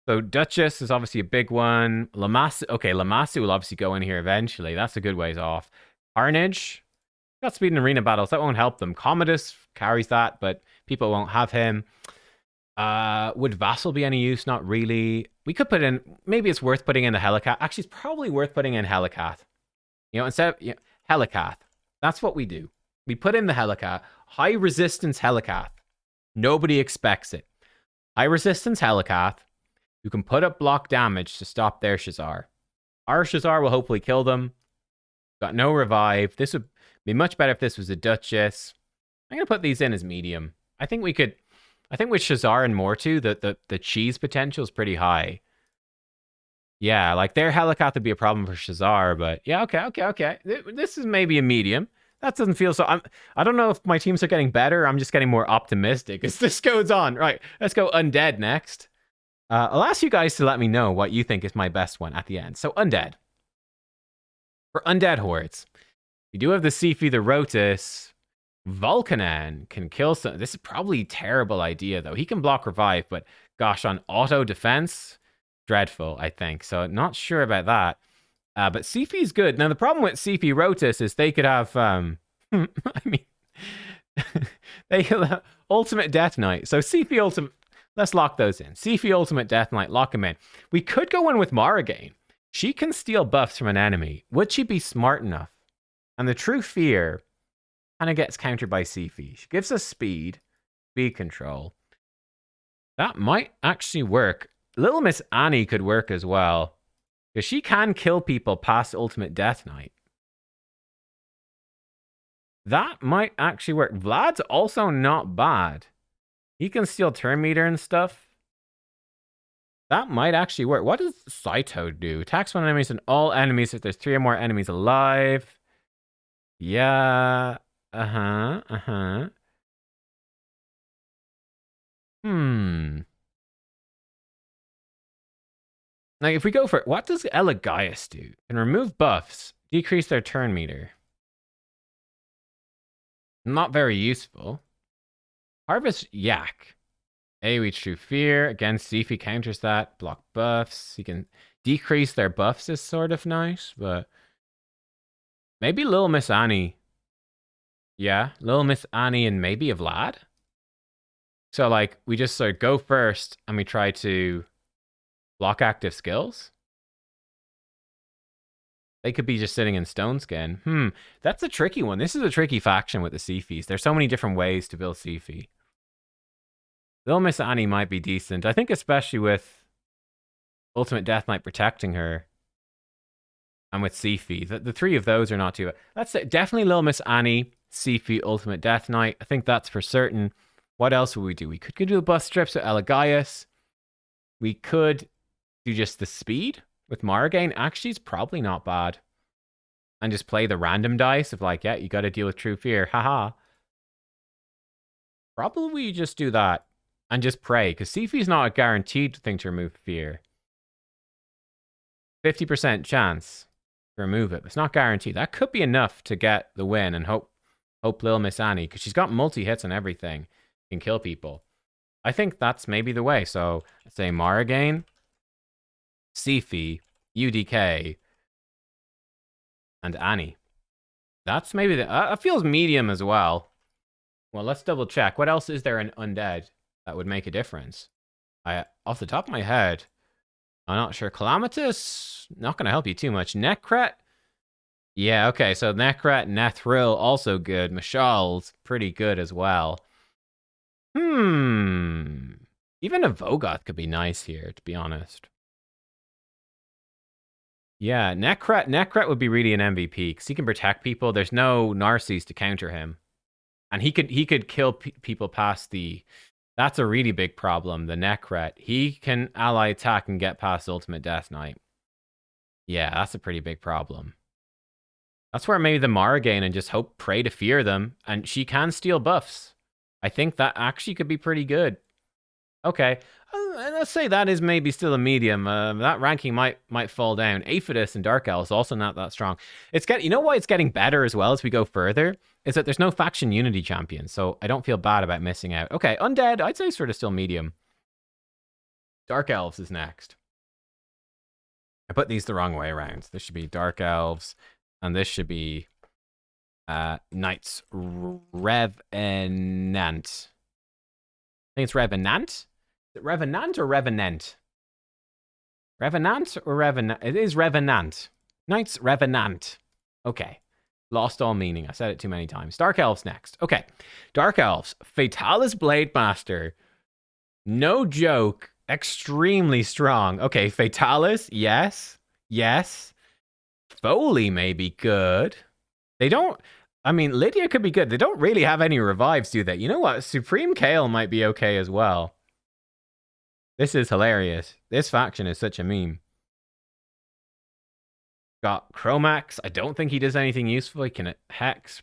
[SPEAKER 1] So Duchess is obviously a big one. Lamassu. Okay, Lamassu will obviously go in here eventually. That's a good ways off. Carnage. Got speed in arena battles. That won't help them. Commodus carries that, but people won't have him. Would Vassal be any use? Not really. We could put in... Maybe it's worth putting in the Helicath. Actually, it's probably worth putting in Helicath. You know, instead of... Helicath. That's what we do. We put in the Helicath. High resistance Helicath. Nobody expects it. High resistance Helicath. You can put up block damage to stop their Shazar. Our Shazar will hopefully kill them. Got no revive. This would be much better if this was a Duchess. I'm going to put these in as medium. I think we could... I think with Shazar and Mortu, the cheese potential is pretty high. Yeah, like their Helicath would be a problem for Shazar, but yeah, okay. This is maybe a medium. That doesn't feel so... I don't know if my teams are getting better. I'm just getting more optimistic as this goes on. Right, let's go Undead next. I'll ask you guys to let me know what you think is my best one at the end. So Undead. For Undead Hordes, we do have the Sifi, the Rotus. Volcanen can kill some. This is probably a terrible idea, though. He can block revive, but gosh, on auto defense, dreadful, I think. So not sure about that. But Sifi's good. Now, the problem with Sifi Rotis is they could have, I mean, they could have Ultimate Death Knight. So Sifi Ultimate, let's lock those in. Sifi Ultimate Death Knight, lock him in. We could go in with Morrigan. She can steal buffs from an enemy. Would she be smart enough? And the True Fear kind of gets countered by Sifi. She gives us speed control. That might actually work. Little Miss Annie could work as well. Because she can kill people past Ultimate Death Knight. That might actually work. Vlad's also not bad. He can steal turn meter and stuff. That might actually work. What does Saito do? Attacks one enemies and all enemies if there's 3 or more enemies alive. Yeah. Uh-huh. Now, if we go for it, what does Elegias do? Can remove buffs, decrease their turn meter. Not very useful. Harvest Yak. AoE True Fear. Again, Sifi counters that. Block buffs. He can decrease their buffs is sort of nice, but maybe Little Miss Annie. Yeah, Little Miss Annie and maybe a Vlad. So, like, we just sort of go first and we try to block active skills. They could be just sitting in Stone Skin. That's a tricky one. This is a tricky faction with the Sifis. There's so many different ways to build Sifi. Little Miss Annie might be decent. I think especially with Ultimate Death Knight protecting her. And with Sifi. The 3 of those are not too bad. That's it. Definitely Little Miss Annie, Sifi, Ultimate Death Knight. I think that's for certain. What else would we do? We could do the buff strips with Elegias. We could do just the speed with Morrigan. Actually, it's probably not bad. And just play the random dice of like, yeah, you got to deal with True Fear. Haha. Probably just do that. And just pray. Because Sifi's not a guaranteed thing to remove fear. 50% chance to remove it. It's not guaranteed. That could be enough to get the win and hope Lil Miss Annie. Because she's got multi-hits and everything. Can kill people. I think that's maybe the way. So, let's say Morrigan, Sifi, UDK, and Annie. That's maybe the... it feels medium as well. Well, let's double check. What else is there in Undead that would make a difference? Off the top of my head, I'm not sure. Calamitous, not going to help you too much. Necret? Yeah, okay. So Necret, Nethril, also good. Mashal's pretty good as well. Even a Vogoth could be nice here, to be honest. Yeah, Necret would be really an MVP because he can protect people. There's no Narcies to counter him, and he could kill people past the. That's a really big problem. The Necret, he can ally attack and get past Ultimate Death Knight. Yeah, that's a pretty big problem. That's where maybe the Morrigan and just pray to fear them, and she can steal buffs. I think that actually could be pretty good. Okay, let's say that is maybe still a medium. That ranking might fall down. Aphidus and Dark Elves also not that strong. You know why it's getting better as well as we go further? Is that there's no faction unity champion, so I don't feel bad about missing out. Okay, Undead, I'd say sort of still medium. Dark Elves is next. I put these the wrong way around. This should be Dark Elves, and this should be Knights Revenant. I think it's Revenant. Is it Revenant or Revenant? Revenant or Revenant? It is Revenant. Knights Revenant. Okay. Lost all meaning. I said it too many times. Dark Elves next. Okay. Dark Elves. Fatalis Blade Master. No joke. Extremely strong. Okay. Fatalis. Yes. Yes. Foley may be good. They don't... I mean, Lydia could be good. They don't really have any revives, do they? You know what? Supreme Kale might be okay as well. This is hilarious. This faction is such a meme. Got Chromax. I don't think he does anything useful. He can Hex.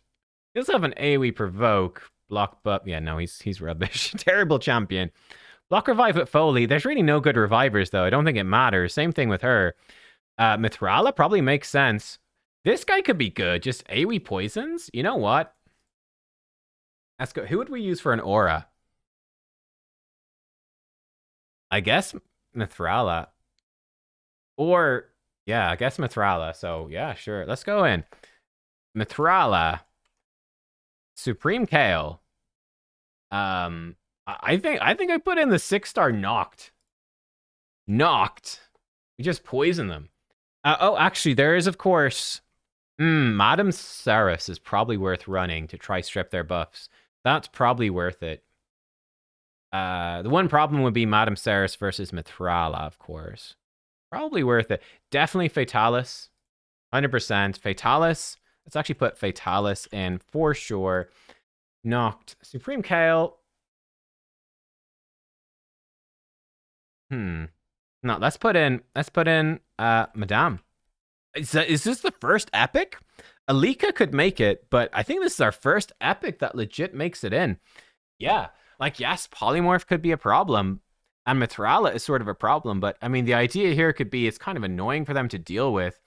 [SPEAKER 1] He does have an AoE Provoke. Block Buff. Yeah, no, he's rubbish. Terrible champion. Block Revive at Foley. There's really no good revivers, though. I don't think it matters. Same thing with her. Mithrala probably makes sense. This guy could be good. Just AoE poisons? You know what? Let's go. Who would we use for an aura? I guess Mithrala. Or, yeah, I guess Mithrala. So, yeah, sure. Let's go in. Mithrala. Supreme Kale. I think I put in the 6-star Knocked. Knocked. We just poison them. Oh, actually, there is, of course... Madame Saris is probably worth running to try strip their buffs. That's probably worth it. The one problem would be Madame Saris versus Mithrala, of course. Probably worth it. Definitely Fatalis. 100%. Fatalis. Let's actually put Fatalis in for sure. Knocked. Supreme Kale. No, let's put in Madame. Is this the first epic? Alika could make it, but I think this is our first epic that legit makes it in. Yeah. Like, yes, Polymorph could be a problem, and Mithrala is sort of a problem, but, I mean, the idea here could be it's kind of annoying for them to deal with,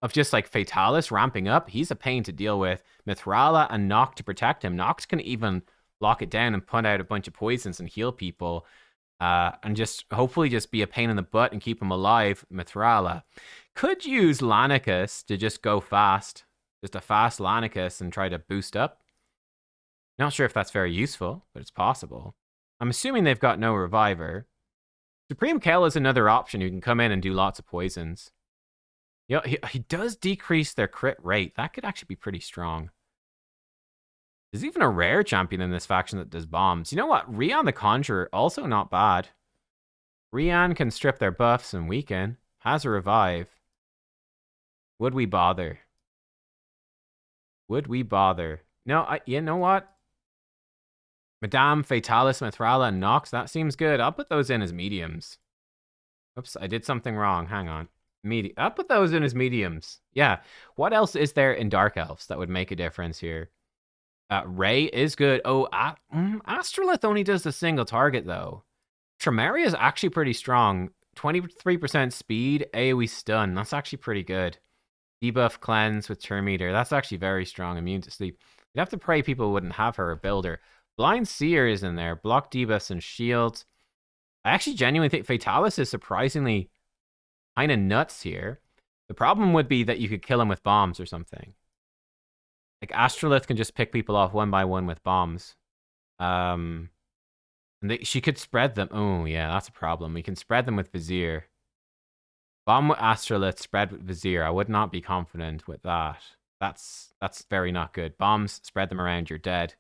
[SPEAKER 1] of just, like, Fatalis ramping up. He's a pain to deal with. Mithrala and Noct to protect him. Noct can even lock it down and put out a bunch of poisons and heal people, and just, hopefully just be a pain in the butt and keep him alive. Mithrala could use Lanicus to just go fast. Just a fast Lanicus and try to boost up. Not sure if that's very useful, but it's possible. I'm assuming they've got no Reviver. Supreme Kale is another option who can come in and do lots of poisons. Yeah, he does decrease their crit rate. That could actually be pretty strong. There's even a rare champion in this faction that does bombs. You know what? Rian the Conjurer, also not bad. Rian can strip their buffs and weaken. Has a revive. Would we bother? Would we bother? No, you know what? Madame, Fatalis, Mithrala, and Nox, that seems good. I'll put those in as mediums. Oops, I did something wrong. Hang on. I'll put those in as mediums. Yeah. What else is there in Dark Elves that would make a difference here? Ray is good. Oh, Astrolith only does the single target, though. Tremeria is actually pretty strong. 23% speed, AoE stun. That's actually pretty good. Debuff Cleanse with Turn Meter. That's actually very strong. Immune to sleep. You'd have to pray people wouldn't have her a builder. Blind Seer is in there. Block debuffs and shields. I actually genuinely think Fatalis is surprisingly kind of nuts here. The problem would be that you could kill him with bombs or something. Like, Astrolith can just pick people off one by one with bombs. And she could spread them. Oh, yeah, that's a problem. We can spread them with Vizier. Bomb with Astrolith, spread with Vizier. I would not be confident with that. That's very not good. Bombs, spread them around, you're dead.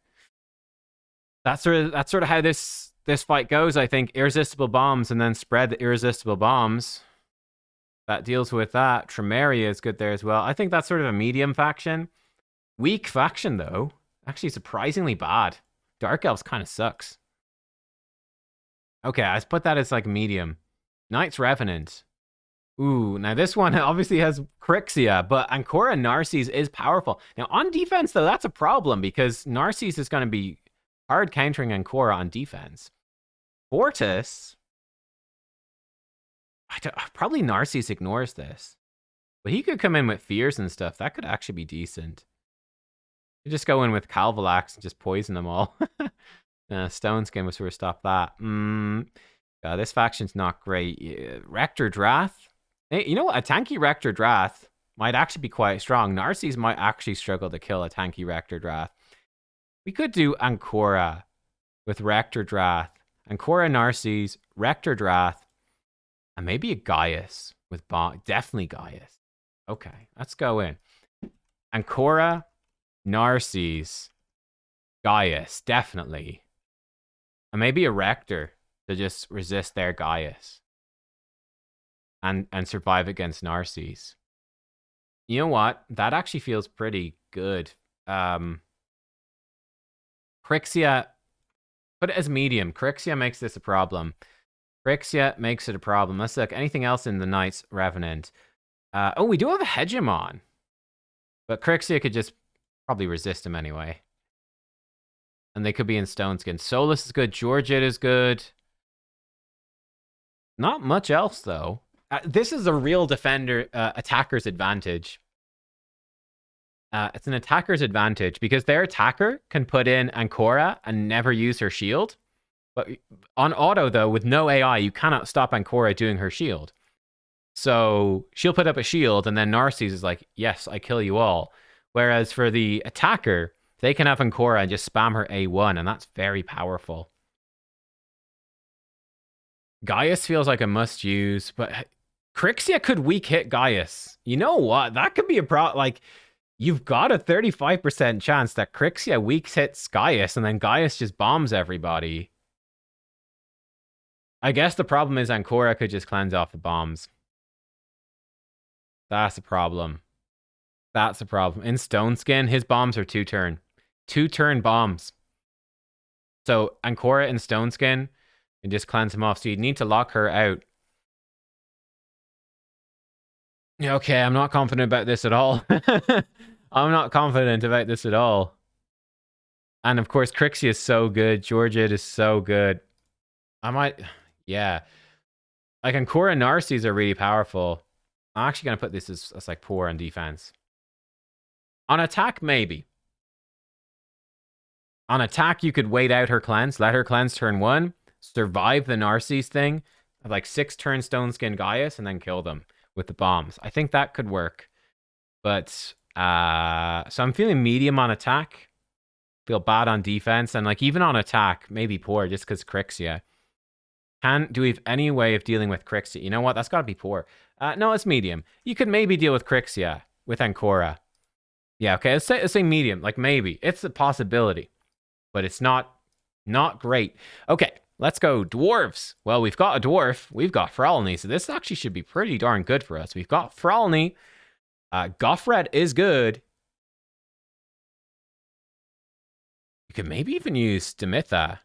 [SPEAKER 1] That's sort of how this fight goes, I think. Irresistible bombs and then spread the irresistible bombs. That deals with that. Tremeria is good there as well. I think that's sort of a medium faction. Weak faction, though. Actually, surprisingly bad. Dark Elves kind of sucks. Okay, let's put that as like medium. Knight's Revenant. Ooh, now this one obviously has Crixia, but Ancora Narcisse is powerful. Now, on defense, though, that's a problem because Narcisse is going to be hard countering Ancora on defense. Fortis. Probably Narcisse ignores this. But he could come in with fears and stuff. That could actually be decent. You just go in with Calvalax and just poison them all. Stone Skin was sort of stop that. This faction's not great. Rector Drath. Hey, you know what? A tanky Rector Drath might actually be quite strong. Narcisse might actually struggle to kill a tanky Rector Drath. We could do Ancora with Rector Drath. Ancora Narcisse, Rector Drath, and maybe a Gaius with definitely Gaius. Okay, let's go in. Ancora, Narcisse, Gaius, definitely. And maybe a Rector to just resist their Gaius. And survive against Narcisse. You know what? That actually feels pretty good. Crixia, put it as medium. Crixia makes this a problem. Crixia makes it a problem. Let's look. Anything else in the Knight's Revenant? Oh, we do have a Hegemon. But Crixia could just probably resist him anyway. And they could be in Stone Skin. Solus is good. Georgette is good. Not much else, though. This is a real defender, attacker's advantage. It's an attacker's advantage because their attacker can put in Ancora and never use her shield. But on auto, though, with no AI, you cannot stop Ancora doing her shield. So she'll put up a shield, and then Narcisse is like, yes, I kill you all. Whereas for the attacker, they can have Ancora and just spam her A1, and that's very powerful. Gaius feels like a must use, but Crixia could weak hit Gaius. You know what? That could be a problem. Like, you've got a 35% chance that Crixia weak hits Gaius, and then Gaius just bombs everybody. I guess the problem is Ancora could just cleanse off the bombs. That's a problem. That's a problem. In Stoneskin, his bombs are 2-turn. 2-turn bombs. So Ancora in Stoneskin and just cleanse him off. So you need to lock her out. Okay, I'm not confident about this at all. I'm not confident about this at all. And of course, Crixia is so good. Georgid is so good. I might... Yeah. Like, Ancora and Narcisse are really powerful. I'm actually going to put this as like poor on defense. On attack, maybe. On attack, you could wait out her cleanse, let her cleanse turn 1, survive the Narcisse thing, have like 6-turn Stoneskin Gaius, and then kill them with the bombs. I think that could work. But, so I'm feeling medium on attack. Feel bad on defense. And like even on attack, maybe poor just because Crixia. Do we have any way of dealing with Crixia? You know what? That's got to be poor. No, it's medium. You could maybe deal with Crixia with Ancora. Yeah, okay. Let's say medium. Like maybe. It's a possibility. But it's not great. Okay, let's go Dwarves. Well, we've got a Dwarf. We've got Fralny. So this actually should be pretty darn good for us. We've got Fralny. Goffred is good. You could maybe even use Demitha.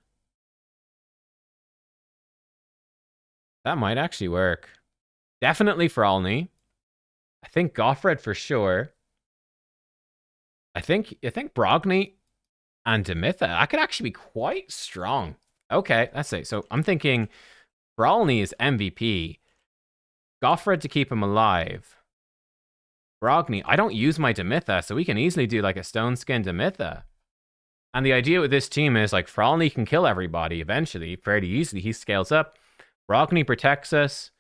[SPEAKER 1] That might actually work. Definitely Fralny. I think Goffred for sure. I think Brogni and Demitha. That could actually be quite strong. Okay, let's see. So I'm thinking Fralny is MVP. Goffred to keep him alive. Brogni. I don't use my Demitha, so we can easily do like a Stoneskin Demitha. And the idea with this team is like Fralny can kill everybody eventually, fairly easily. He scales up. Brogni protects us,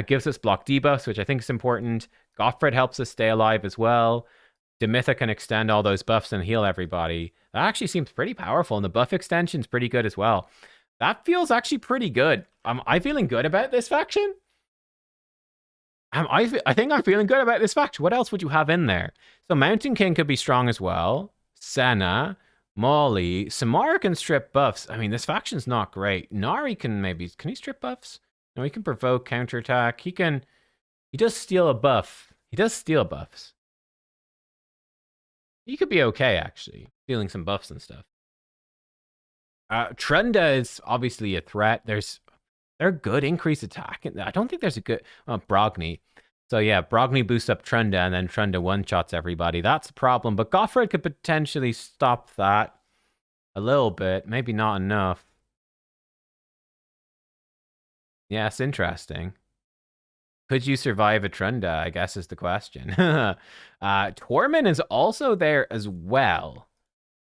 [SPEAKER 1] gives us block debuffs, which I think is important. Goffred helps us stay alive as well. Demitha can extend all those buffs and heal everybody. That actually seems pretty powerful, and the buff extension's pretty good as well. That feels actually pretty good. Am I feeling good about this faction? I think I'm feeling good about this faction. What else would you have in there? So Mountain King could be strong as well. Senna, Molly, Samara can strip buffs. I mean, this faction's not great. Nari can he strip buffs? No, he can provoke, counterattack. He does steal a buff. He does steal buffs. He could be okay, actually, stealing some buffs and stuff. Trunda is obviously a threat. They're good increase attack. I don't think there's a good Brogni. So yeah, Brogni boosts up Trunda, and then Trunda one-shots everybody. That's a problem, but Goffred could potentially stop that a little bit. Maybe not enough. Yeah, it's interesting. Could you survive a Trunda, I guess is the question. Torment is also there as well.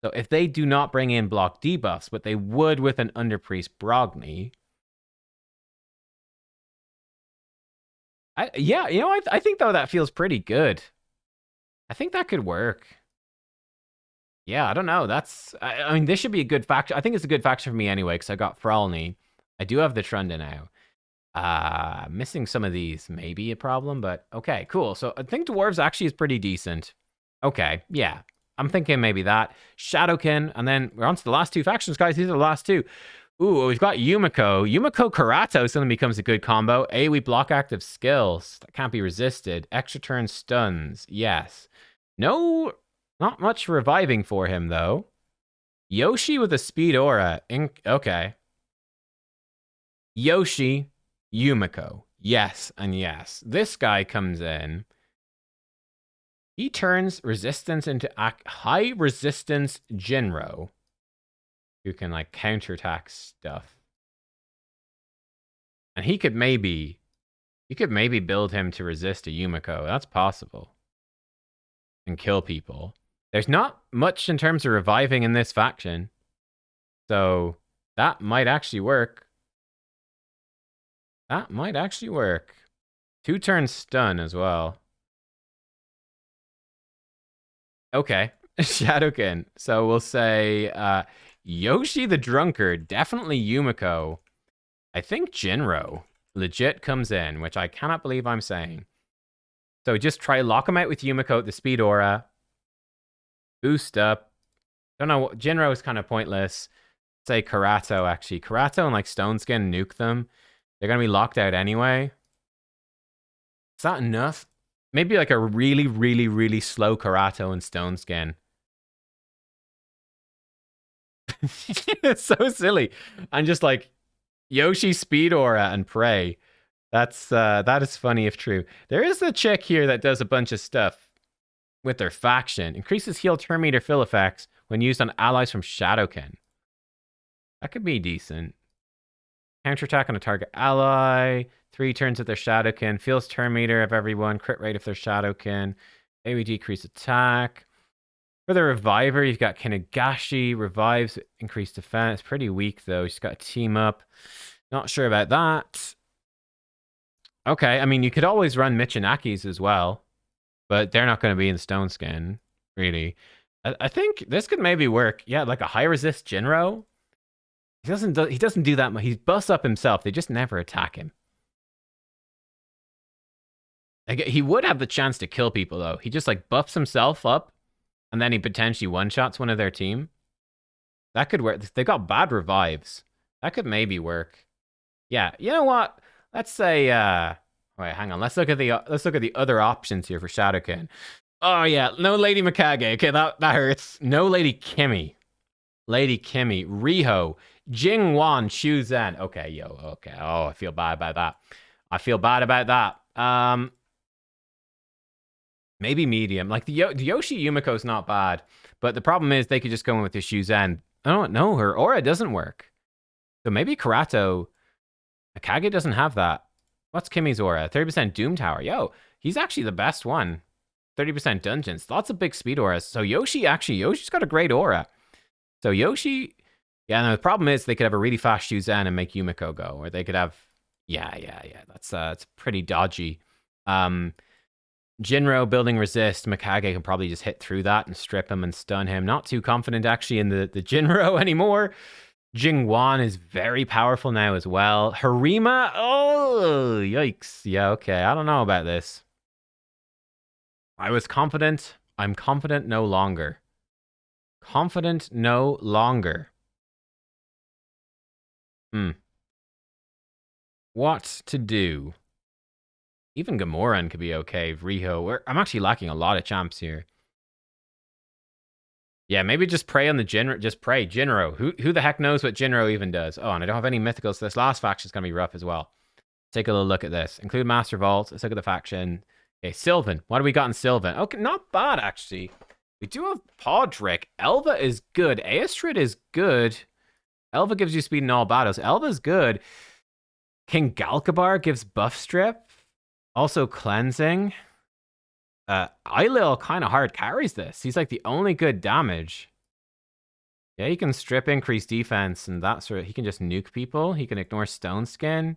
[SPEAKER 1] So if they do not bring in block debuffs, but they would with an Underpriest Brogni. Yeah, you know, I think though that feels pretty good. I think that could work. Yeah, I don't know. I mean, this should be a good faction. I think it's a good faction for me anyway, because I got Fralny. I do have the Trunda now. Missing some of these may be a problem, but okay, cool. So I think Dwarves actually is pretty decent. Okay, yeah. I'm thinking maybe that. Shadowkin, and then we're on to the last two factions, guys. These are the last two. Ooh, we've got Yumiko. Yumiko Karato suddenly becomes a good combo. We block active skills. That can't be resisted. Extra turn stuns. Yes. No, not much reviving for him, though. Yoshi with a speed aura. Okay. Yoshi, Yumiko. Yes, and yes. This guy comes in. He turns resistance into high resistance Jinro, who can like counterattack stuff. And you could maybe build him to resist a Yumiko. That's possible. and kill people. There's not much in terms of reviving in this faction. So that might actually work. That might actually work. 2 turns stun as well. Okay. Shadowkin. So we'll say Yoshi the Drunkard. Definitely Yumiko. I think Jinro legit comes in, which I cannot believe I'm saying. So just try lock him out with Yumiko, the speed aura. Boost up. Don't know. Jinro is kind of pointless. Say Karato, actually. Karato and like Stone Skin nuke them. They're going to be locked out anyway. Is that enough? Maybe like a really, really, really slow Karato and Stone Skin. It's so silly. And just like Yoshi Speed Aura and Prey. That is funny if true. There is a chick here that does a bunch of stuff with their faction. Increases heal turn meter fill effects when used on allies from Shadowkin. That could be decent. Counterattack on a target ally. 3 turns with their Shadowkin. Feels turn meter of everyone. Crit rate if they're Shadowkin. AoE decrease attack. For the Reviver, you've got Kinagashi. Revives, increased defense. Pretty weak, though. She's got a team up. Not sure about that. Okay, I mean, you could always run Michinakis as well. But they're not going to be in Stone Skin, really. I think this could maybe work. Yeah, like a high resist Jinro. He doesn't do that much. He buffs up himself. They just never attack him. Like, he would have the chance to kill people, though. He just, like, buffs himself up, and then he potentially one-shots one of their team. That could work. They got bad revives. That could maybe work. Yeah, you know what? Let's say, wait, hang on. Let's look at the other options here for Shadowkin. Oh, yeah. No Lady Mikage. Okay, that hurts. No Lady Kimmy. Lady Kimmy. Riho. Jingwan Shuzan. Okay, okay. Oh, I feel bad about that. I feel bad about that. Maybe medium. Like the Yoshi Yumiko's not bad, but the problem is they could just go in with the Shuzan. I don't know. Her aura doesn't work. So maybe Karato. Akage doesn't have that. What's Kimmy's aura? 30% Doom Tower. Yo, he's actually the best one. 30% dungeons. Lots of big speed auras. So Yoshi's got a great aura. So Yoshi, yeah, no, the problem is they could have a really fast Shuzan and make Yumiko go. Or they could have, yeah. That's it's pretty dodgy. Jinro building resist. Mikage can probably just hit through that and strip him and stun him. Not too confident actually in the Jinro anymore. Jingwan is very powerful now as well. Harima, oh, yikes. Yeah, okay, I don't know about this. I was confident. I'm confident no longer. Confident no longer. What to do? Even Gamoran could be okay. Riho. I'm actually lacking a lot of champs here. Yeah, maybe just pray on the Jinro. Just pray. Jinro. Who the heck knows what Jinro even does? Oh, and I don't have any mythicals. So this last faction's going to be rough as well. Take a little look at this. Include Master Vault. Let's look at the faction. Okay, Sylvan. What do we got in Sylvan? Okay, not bad, actually. We do have Podrick. Elva is good. Aestrid is good. Elva gives you speed in all battles. Elva's good. King Galkabar gives buff strip. Also cleansing. Eilil kind of hard carries this. He's like the only good damage. Yeah, he can strip, increase defense, and that sort of. He can just nuke people. He can ignore Stone Skin.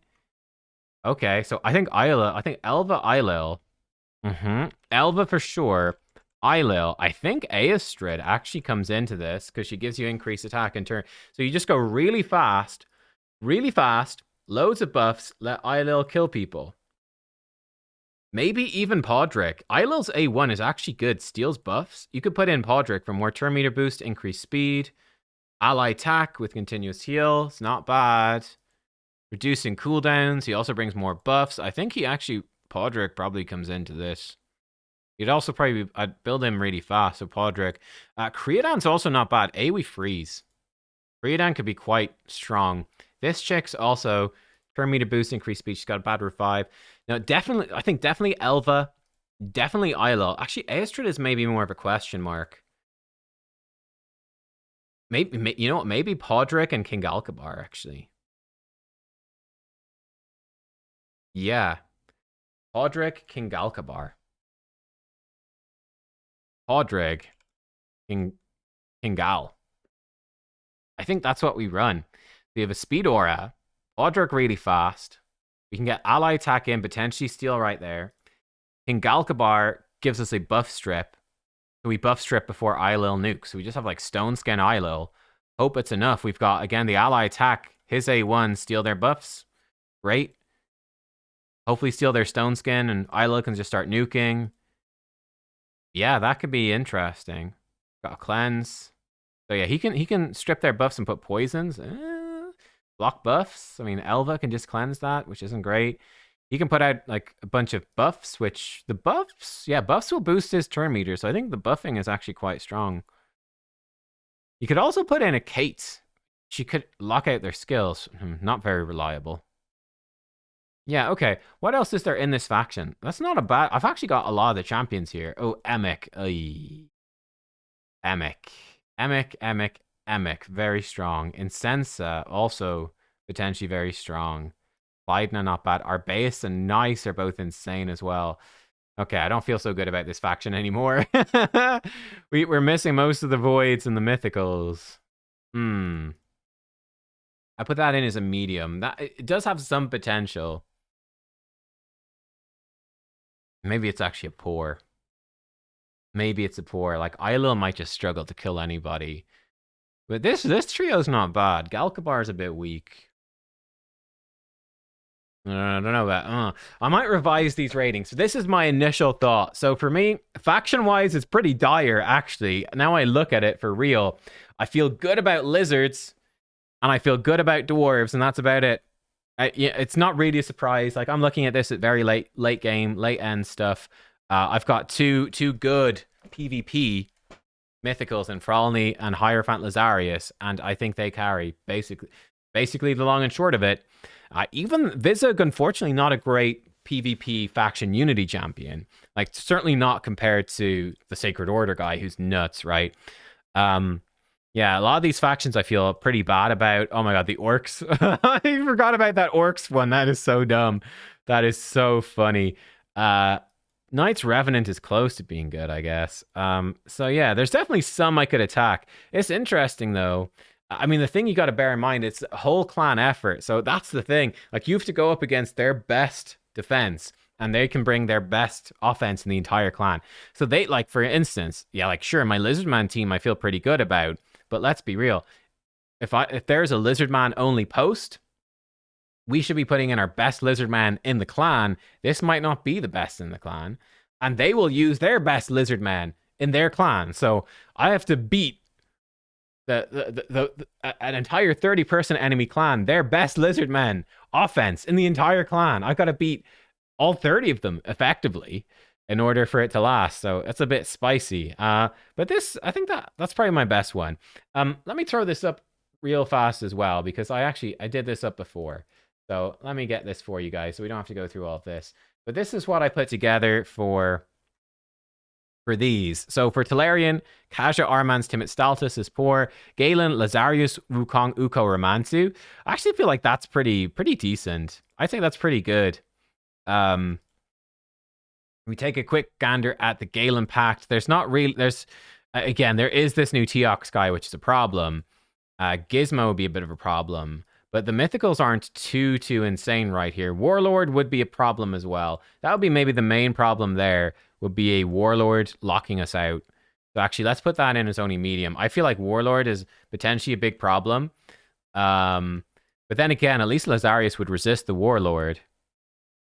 [SPEAKER 1] Okay, so I think Elva, Eilil. Elva for sure. Eilil. I think Aestrid actually comes into this because she gives you increased attack and turn. So you just go really fast, loads of buffs, let Eilil kill people. Maybe even Podrick. Eilil's A1 is actually good. Steals buffs. You could put in Podrick for more turn meter boost, increased speed, ally attack with continuous heal. It's not bad. Reducing cooldowns. He also brings more buffs. I think Podrick probably comes into this. He'd also probably I'd build him really fast. So Podrick. Creodan's also not bad. AoE freeze. Creodan could be quite strong. This chick's also turn meter boost, increased speed. She's got a bad revive. Now, I think definitely Elva, definitely Eilil. Actually, Aestrid is maybe more of a question mark. Maybe, you know what? Maybe Podrick and King Alkabar, actually. Yeah. Podrick, King Alkabar. Podrick, Kingal. I think that's what we run. We have a speed aura, Podrick really fast. We can get ally attack in, potentially steal right there. Kingalkabar gives us a buff strip. So we buff strip before Eilil nuke. So we just have like Stone Skin Eilil. Hope it's enough. We've got, again, the ally attack. His A1, steal their buffs. Great. Hopefully steal their Stone Skin and Eilil can just start nuking. Yeah, that could be interesting. Got a cleanse. So yeah, he can strip their buffs and put poisons. Block buffs. I mean, Elva can just cleanse that, which isn't great. He can put out like a bunch of buffs, which the buffs, yeah, buffs will boost his turn meter. So I think the buffing is actually quite strong. You could also put in a Kate. She could lock out their skills. Not very reliable. Yeah, okay. What else is there in this faction? That's not a bad... I've actually got a lot of the champions here. Oh, Emic. Emic. Very strong. Incensa, also potentially very strong. Leidna, not bad. Arbaeus and Nice are both insane as well. Okay, I don't feel so good about this faction anymore. We're missing most of the voids and the mythicals. I put that in as a medium. It does have some potential. Maybe it's actually a poor. Maybe it's a poor. Like, Eilil might just struggle to kill anybody. But this trio's not bad. Galkabar's a bit weak. I don't know about I might revise these ratings. So this is my initial thought. So for me, faction-wise, it's pretty dire, actually. Now I look at it for real. I feel good about lizards, and I feel good about dwarves, and that's about it. Yeah, it's not really a surprise. Like, I'm looking at this at very late game, late end stuff. I've got two good PvP mythicals in Fralny and Hierophant Lazarius, and I think they carry basically the long and short of it. Even Vizig, unfortunately, not a great PvP faction unity champion. Like, certainly not compared to the Sacred Order guy, who's nuts, right? Yeah, a lot of these factions I feel pretty bad about. Oh my god, the Orcs. I forgot about that Orcs one. That is so dumb. That is so funny. Knight's Revenant is close to being good, I guess. So yeah, there's definitely some I could attack. It's interesting, though. I mean, the thing you got to bear in mind, it's a whole clan effort. So that's the thing. Like, you have to go up against their best defense, and they can bring their best offense in the entire clan. So they, like, for instance, yeah, like, sure, my Lizardman team I feel pretty good about, but let's be real. If there's a Lizardman only post, we should be putting in our best Lizardman in the clan. This might not be the best in the clan, and they will use their best Lizardman in their clan. So I have to beat an entire 30-person enemy clan, their best Lizardmen offense in the entire clan. I've got to beat all 30 of them effectively in order for it to last. So it's a bit spicy. But this, I think that's probably my best one. Let me throw this up real fast as well, because I did this up before. So let me get this for you guys so we don't have to go through all of this. But this is what I put together for these. So for Tarian, Kaja Arman's Timid Staltus is poor. Galen, Lazarius, Wukong, Uko, Romansu. I actually feel like that's pretty decent. I think that's pretty good. We take a quick gander at the Galen Pact. There's again, there is this new Teox guy, which is a problem. Gizmo would be a bit of a problem. But the mythicals aren't too insane right here. Warlord would be a problem as well. That would be maybe the main problem there, would be a Warlord locking us out. So actually, let's put that in as only medium. I feel like Warlord is potentially a big problem. But then again, at least Lazarius would resist the Warlord.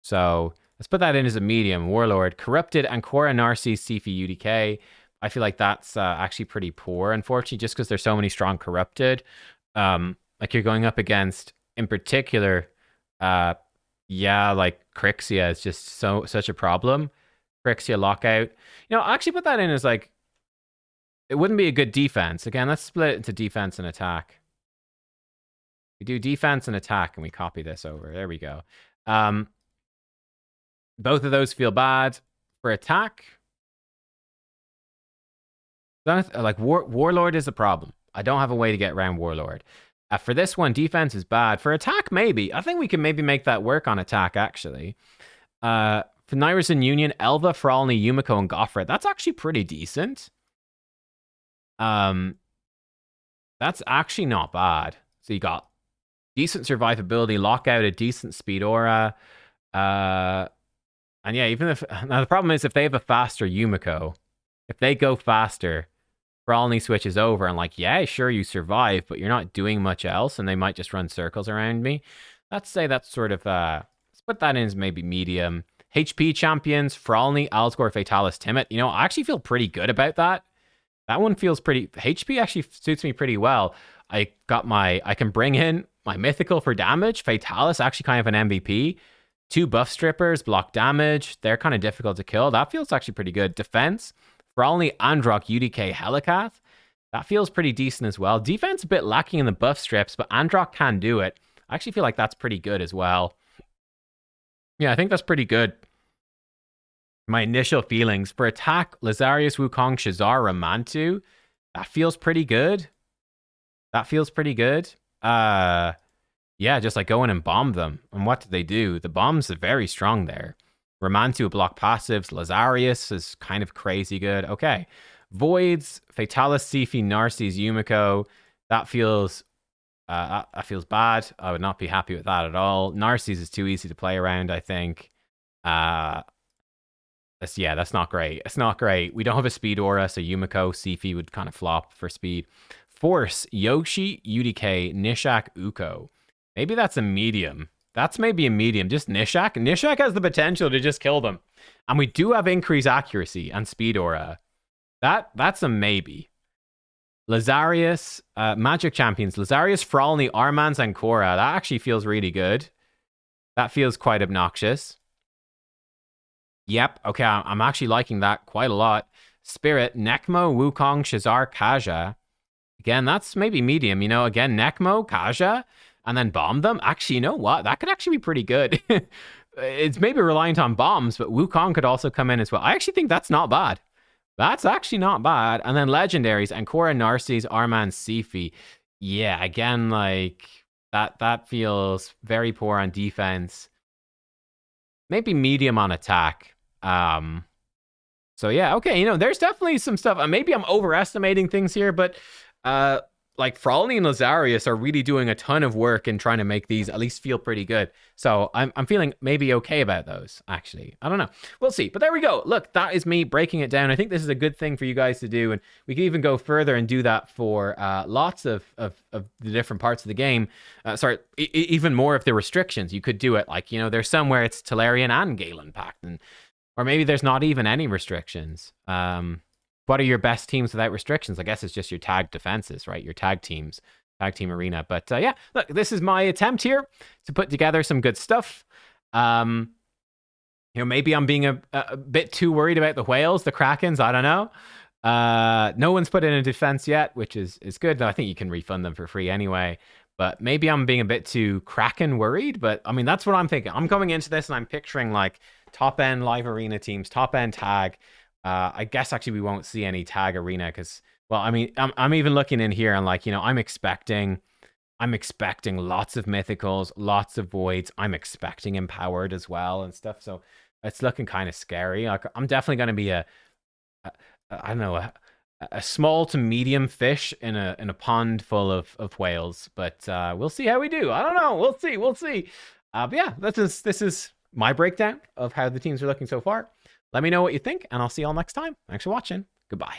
[SPEAKER 1] So let's put that in as a medium. Warlord. Corrupted Ancora Narcis Sifi UDK. I feel like that's actually pretty poor, unfortunately, just because there's so many strong Corrupted. Like, you're going up against, in particular, yeah, like Crixia is just such a problem. Crixia lockout. You know, I actually put that in as, like, it wouldn't be a good defense. Again, let's split it into defense and attack. We do defense and attack, and we copy this over. There we go. Both of those feel bad. For attack, like, Warlord is a problem. I don't have a way to get around Warlord. For this one, defense is bad. For attack, maybe. I think we can maybe make that work on attack, actually. For Nyrus and Union, Elva, Fralny, Yumiko, and Goffred. That's actually pretty decent. That's actually not bad. So you got decent survivability, lockout, a decent speed aura. And yeah, even if... Now, the problem is if they have a faster Yumiko, if they go faster, Fralny switches over and like, yeah, sure, you survive, but you're not doing much else, and they might just run circles around me. Let's say that's sort of... let's put that in as maybe medium. HP champions, Fralny, Alsgor, Fatalis, Timid. You know, I actually feel pretty good about that. That one feels pretty... HP actually suits me pretty well. I can bring in my mythical for damage. Fatalis, actually kind of an MVP. 2 buff strippers, block damage. They're kind of difficult to kill. That feels actually pretty good. Defense, Fralny, Androck, UDK, Helicath. That feels pretty decent as well. Defense a bit lacking in the buff strips, but Androck can do it. I actually feel like that's pretty good as well. Yeah, I think that's pretty good. My initial feelings for attack, Lazarius, Wukong, Shazar, Ramantu. That feels pretty good. That feels pretty good. Yeah, just like go in and bomb them. And what do they do? The bombs are very strong there. Ramantu block passives. Lazarius is kind of crazy good. Okay. Voids, Fatalis, Sifi, Narses, Yumiko. That feels bad. I would not be happy with that at all. Narses is too easy to play around, I think. That's not great. It's not great. We don't have a speed aura, so Yumiko, Sifi would kind of flop for speed. Force, Yoshi, UDK, Nishak, Uko. Maybe that's a medium. That's maybe a medium. Just Nishak. Nishak has the potential to just kill them. And we do have increased accuracy and speed aura. That's a maybe. Lazarius, Magic Champions. Lazarius, Fralny, Arman, Zankora. That actually feels really good. That feels quite obnoxious. Yep, okay, I'm actually liking that quite a lot. Spirit, Nekmo, Wukong, Shazar, Kaja. Again, that's maybe medium, you know, again, Nekmo, Kaja, and then bomb them. Actually, you know what? That could actually be pretty good. It's maybe reliant on bombs, but Wukong could also come in as well. I actually think that's not bad. That's actually not bad. And then legendaries, Ankora, Narses, Arman, Sifi. Yeah, again, like, that feels very poor on defense. Maybe medium on attack. So yeah, okay, you know, there's definitely some stuff. Maybe I'm overestimating things here, but like Fralny and Lazarius are really doing a ton of work in trying to make these at least feel pretty good. So I'm feeling maybe okay about those, actually. I don't know. We'll see. But there we go. Look, that is me breaking it down. I think this is a good thing for you guys to do. And we can even go further and do that for lots of the different parts of the game. Even more of the restrictions. You could do it like, you know, there's somewhere it's Tolarian and Galen Pact. Or maybe there's not even any restrictions. What are your best teams without restrictions? I guess it's just your tag defenses, right? Your tag teams, tag team arena. But yeah, look, this is my attempt here to put together some good stuff. You know, maybe I'm being a bit too worried about the whales, the Krakens. I don't know. No one's put in a defense yet, which is good. I think you can refund them for free anyway. But maybe I'm being a bit too Kraken worried. But I mean, that's what I'm thinking. I'm coming into this and I'm picturing like top end live arena teams, top end tag. I guess actually we won't see any tag arena because, well, I mean, I'm even looking in here and like, you know, I'm expecting lots of mythicals, lots of voids. I'm expecting empowered as well and stuff. So it's looking kind of scary. Like I'm definitely going to be I don't know, a small to medium fish in a pond full of whales. But we'll see how we do. I don't know. We'll see. But yeah, this is my breakdown of how the teams are looking so far. Let me know what you think, and I'll see y'all next time. Thanks for watching. Goodbye.